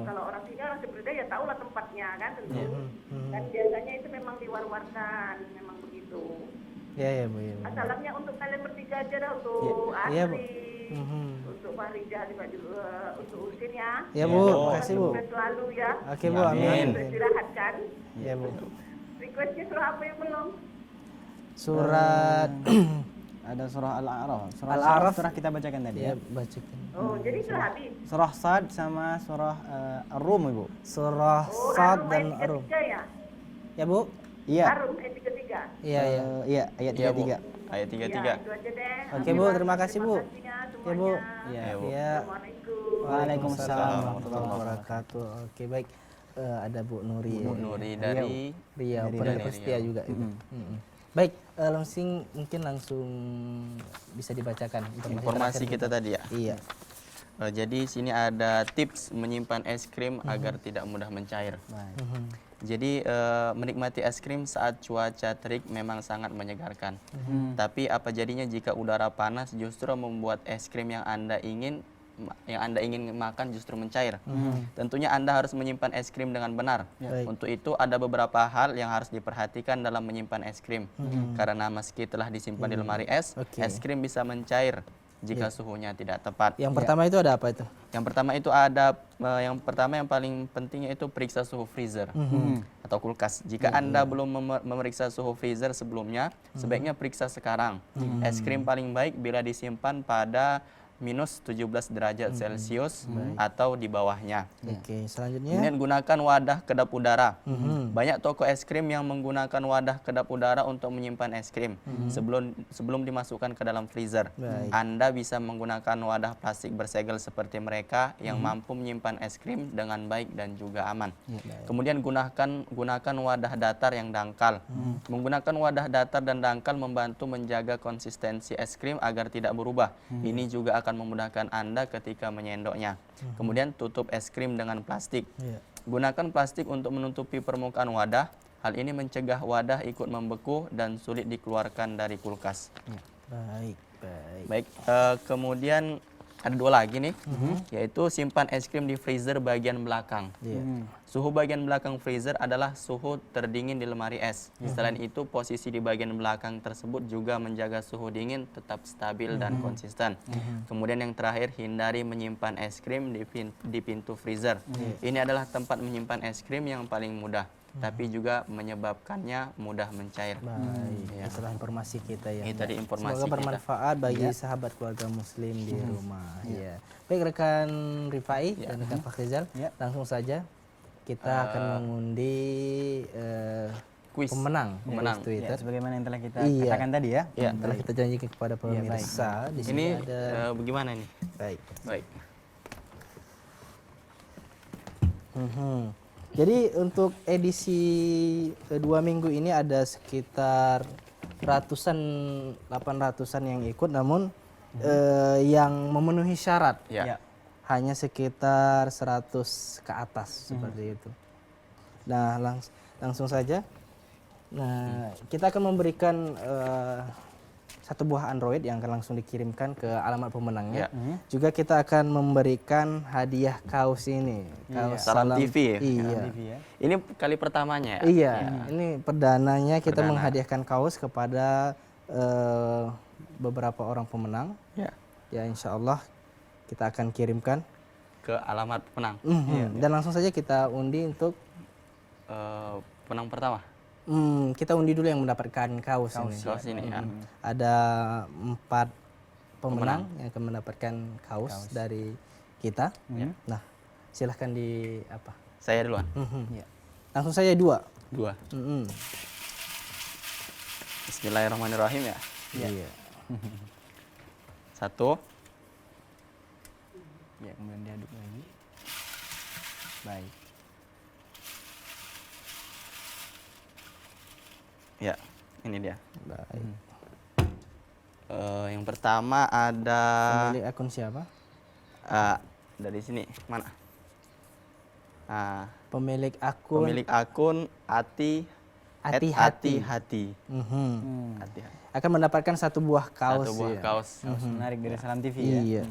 Kalau orang sini, orang Seberida ya tahu lah tempatnya kan tentu. Dan biasanya itu memang diwar-warkan, memang begitu. Iya, Bu, iya, Bu. Salamnya untuk kalian bertiga aja dah, untuk Iya, Bu. Asri, untuk Farijah, untuk Usin ya. Iya, Bu, makasih Bu. Sukses selalu ya. Oke Bu, amin. Istirahat kan. Iya Bu. Requestnya surah apa yang belum? Surat Ada surah Al-A'raf. Al-A'raf. Surah kita bacakan tadi ya ya. bacakan. Oh, jadi sudah habis. Surah Sad sama surah Ar-Rum, Ibu. Surah Oh, Sad Arum dan ayat Arum. 33 ya? Ya Bu? Iya. Arum ayat 33. Iya, iya. Iya, ayat Iya, Bu. 33. Ayat Ya, 33. itu aja deh. Oke, Bu, terima kasih, Bu. Terima kasih Ya Bu. Iya. Iya, Bu. Ya. Assalamualaikum. Waalaikumsalam warahmatullahi wabarakatuh. Oke, baik. Ada Bu Nuri. Bu Nuri dari Riau, Dari pendengar Riau. setia juga itu. Baik, mungkin langsung bisa dibacakan informasi terakhir kita tadi ya. Iya. Jadi sini ada tips menyimpan es krim agar tidak mudah mencair. Baik. Jadi menikmati es krim saat cuaca terik memang sangat menyegarkan. Tapi apa jadinya jika udara panas justru membuat es krim yang Anda ingin makan justru mencair. Tentunya Anda harus menyimpan es krim dengan benar. Baik. Untuk itu ada beberapa hal yang harus diperhatikan dalam menyimpan es krim. Karena meski telah disimpan di lemari es, Oke. es krim bisa mencair jika suhunya tidak tepat. Yang pertama itu ada apa itu? Yang pertama itu ada yang paling pentingnya itu periksa suhu freezer atau kulkas. Jika Anda belum memeriksa suhu freezer sebelumnya, sebaiknya periksa sekarang. Es krim paling baik bila disimpan pada minus 17 derajat Celcius atau di bawahnya. Oke, selanjutnya. Kemudian gunakan wadah kedap udara. Banyak toko es krim yang menggunakan wadah kedap udara untuk menyimpan es krim sebelum dimasukkan ke dalam freezer. Baik. Anda bisa menggunakan wadah plastik bersegel seperti mereka yang mampu menyimpan es krim dengan baik dan juga aman. Kemudian gunakan wadah datar yang dangkal. Menggunakan wadah datar dan dangkal membantu menjaga konsistensi es krim agar tidak berubah. Ini juga akan memudahkan Anda ketika menyendoknya. Kemudian tutup es krim dengan plastik. Iya. Gunakan plastik untuk menutupi permukaan wadah. Hal ini mencegah wadah ikut membeku dan sulit dikeluarkan dari kulkas. Baik, baik. Baik, kemudian ada dua lagi nih, yaitu simpan es krim di freezer bagian belakang. Iya. Suhu bagian belakang freezer adalah suhu terdingin di lemari es. Selain itu, posisi di bagian belakang tersebut juga menjaga suhu dingin tetap stabil dan konsisten. Kemudian yang terakhir, hindari menyimpan es krim di pintu freezer. Ini adalah tempat menyimpan es krim yang paling mudah, tapi juga menyebabkannya mudah mencair. Baik, itulah informasi kita ya. Ini tadi informasi Semoga kita. bermanfaat bagi sahabat keluarga muslim di rumah. Ya. Baik rekan Rifai dan rekan Fakhrizal, langsung saja kita akan mengundi Kuis. pemenang Pemenang. dari Twitter. Sebagaimana yang telah kita Iya. katakan tadi ya. Ya, Telah kita janjikan kepada pemirsa. Di sini ini ada bagaimana nih? baik. Baik. Jadi untuk edisi 2 minggu ini ada sekitar 800-an yang ikut, namun yang memenuhi syarat Ya. hanya sekitar 100 ke atas seperti itu. Nah langsung saja. Nah kita akan memberikan satu buah Android yang akan langsung dikirimkan ke alamat pemenangnya. Juga kita akan memberikan hadiah kaos ini. Kaos Salam TV ya? Iya. TV ya. Ini kali pertamanya ya? Iya, ini perdananya kita Perdana. menghadiahkan kaos kepada beberapa orang pemenang. Ya. Ya insya Allah kita akan kirimkan. Ke alamat penang. Dan langsung saja kita undi untuk Penang pertama. kita undi dulu yang mendapatkan kaos ini. Kaos ini ya. Ada 4 pemenang yang akan mendapatkan kaos dari kita. Nah silahkan di apa? Saya duluan. Langsung saja 2. 2. Mm-mm. Bismillahirrahmanirrahim ya. Iya. 1. Ya, kemudian diaduk lagi. Baik. Ya, ini dia. Baik. Yang pertama ada Pemilik akun siapa? dari sini mana? Pemilik akun Pemilik akun Hati-hati. hati. Mhm. Hati-hati. Akan mendapatkan satu buah kaos. Satu buah ya. kaos. Kaos menarik dari Salam TV ya. Iya.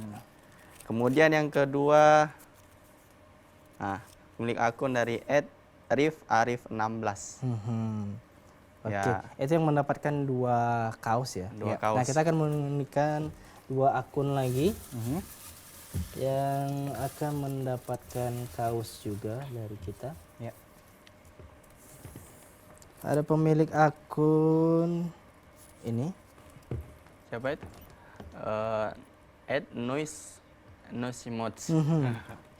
Kemudian yang kedua, pemilik akun dari @rif_arif16. Mhm. Oke, Ya. itu yang mendapatkan 2 kaos ya. Dua Ya. kaos. Nah, kita akan memberikan 2 akun lagi Mhm. yang akan mendapatkan kaos juga dari kita. Ya. Ada pemilik akun ini. Siapa itu? @noisimods.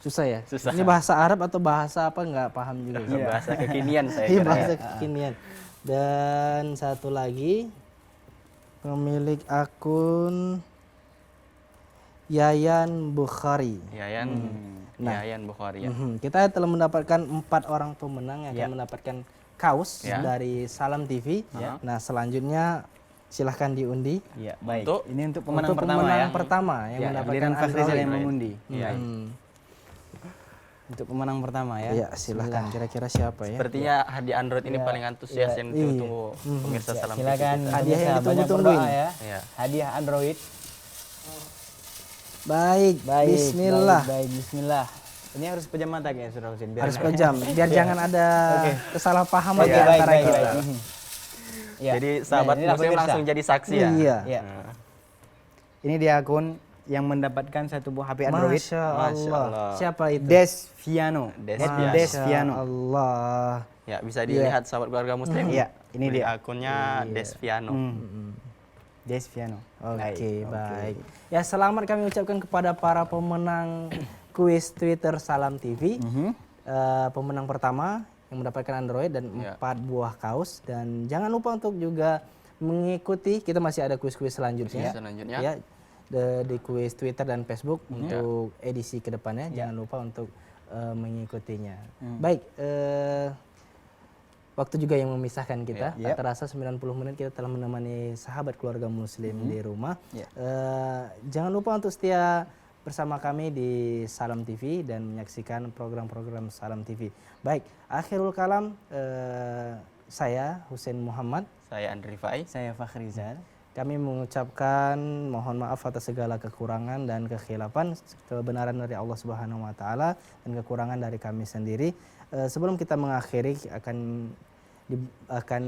Susah ya? Susah. Ini bahasa Arab atau bahasa apa nggak paham juga. Bahasa kekinian saya Iya, kira. bahasa kekinian. Dan satu lagi pemilik akun Yayan Bukhari. Yayan Nah. Yayan Bukhari ya. Kita telah mendapatkan 4 orang pemenang yang akan mendapatkan kaos Ya. dari Salam TV. Ya. Nah, selanjutnya silahkan diundi. Iya, baik. Untuk- Ini untuk pemenang Untuk pertama pemenang ya. pertama yang Ya, mendapatkan giliran Fakhrizal Android. yang mengundi. Iya. Untuk pemenang pertama ya. Ya, silahkan. Kira-kira siapa ya? Sepertinya hadiah Android ini paling antusias yang ditunggu pemirsa Salam TV Silakan kita. Hadiah yang pemirsa, banyak ditunggu-tungguin. berdoa ya. Iya. Hadiah Android. Baik, Baik, bismillah. Baik, bismillah. Ini harus pejam mata kayaknya Saudara Husin. Biar Harus pejam, biar jangan ada kesalahpahaman di Baik, antara baik, kita. baik. Ya. Jadi sahabat Nah, inilah muslim pemirsa. langsung jadi saksi ya. Iya. Ya. Ini dia akun yang mendapatkan satu buah HP Android. Masya Masya Allah. Allah. Siapa itu? Desviano. Desviano. Desviano. Allah. Ya, bisa dilihat sahabat keluarga muslim. Iya, ini Beli dia. akunnya Desviano. Desviano. Oke, baik. Ya, selamat kami ucapkan kepada para pemenang kuis Twitter Salam TV. Pemenang pertama yang mendapatkan Android dan 4 buah kaos. Dan jangan lupa untuk juga mengikuti, kita masih ada kuis-kuis selanjutnya. Selanjutnya. Ya, di kuis Twitter dan Facebook untuk edisi kedepannya. Jangan lupa untuk mengikutinya. Baik, waktu juga yang memisahkan kita. Tak terasa 90 menit kita telah menemani sahabat keluarga muslim di rumah. Jangan lupa untuk setia bersama kami di Salam TV dan menyaksikan program-program Salam TV. Baik, akhirul kalam, saya Husein Muhammad. Saya Andri Fai. Saya Fakhrizal. Kami mengucapkan mohon maaf atas segala kekurangan dan kekhilafan, kebenaran dari Allah Subhanahu wa taala dan kekurangan dari kami sendiri. Sebelum kita mengakhiri akan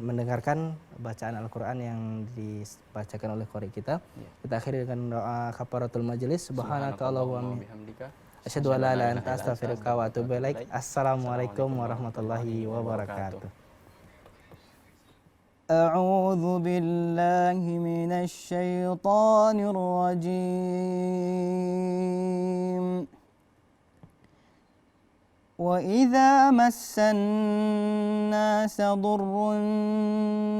mendengarkan bacaan Al-Qur'an yang dibacakan oleh qori kita. Kita akhiri dengan doa kafaratul majelis. Subhanakallahumma bihamdika. asyhadu an la ilaha illa anta astaghfiruka wa atubu ilaik. Assalamualaikum warahmatullahi wabarakatuh. أعوذ بالله من الشيطان الرجيم وإذا مس الناس ضر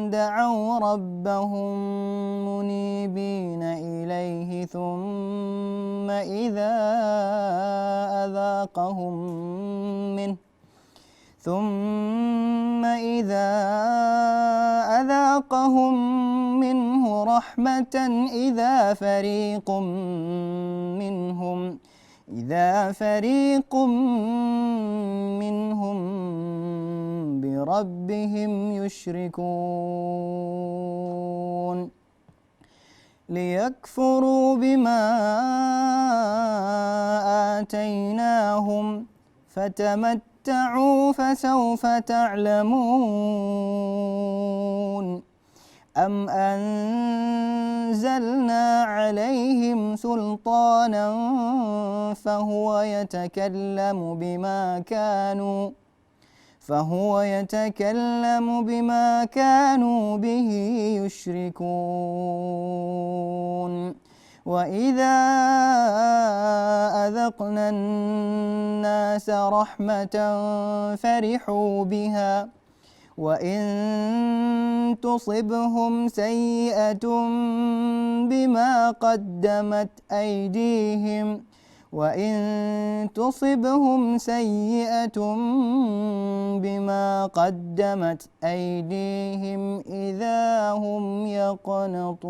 دعوا ربهم منيبين إليه ثم إذا أذاقهم منه رحمة إذا فريق منهم بربهم يشركون ليكفروا بما آتيناهم فتمتعوا فسوف تعلمون أم أنزلنا عليهم سلطانا فهو يتكلم بما كانوا به يشركون وإذا أذقنا الناس رحمة وإن تصبهم سيئة بما قدمت أيديهم وإن تصبهم سيئة بما قدمت أيديهم إذا هم يقنطون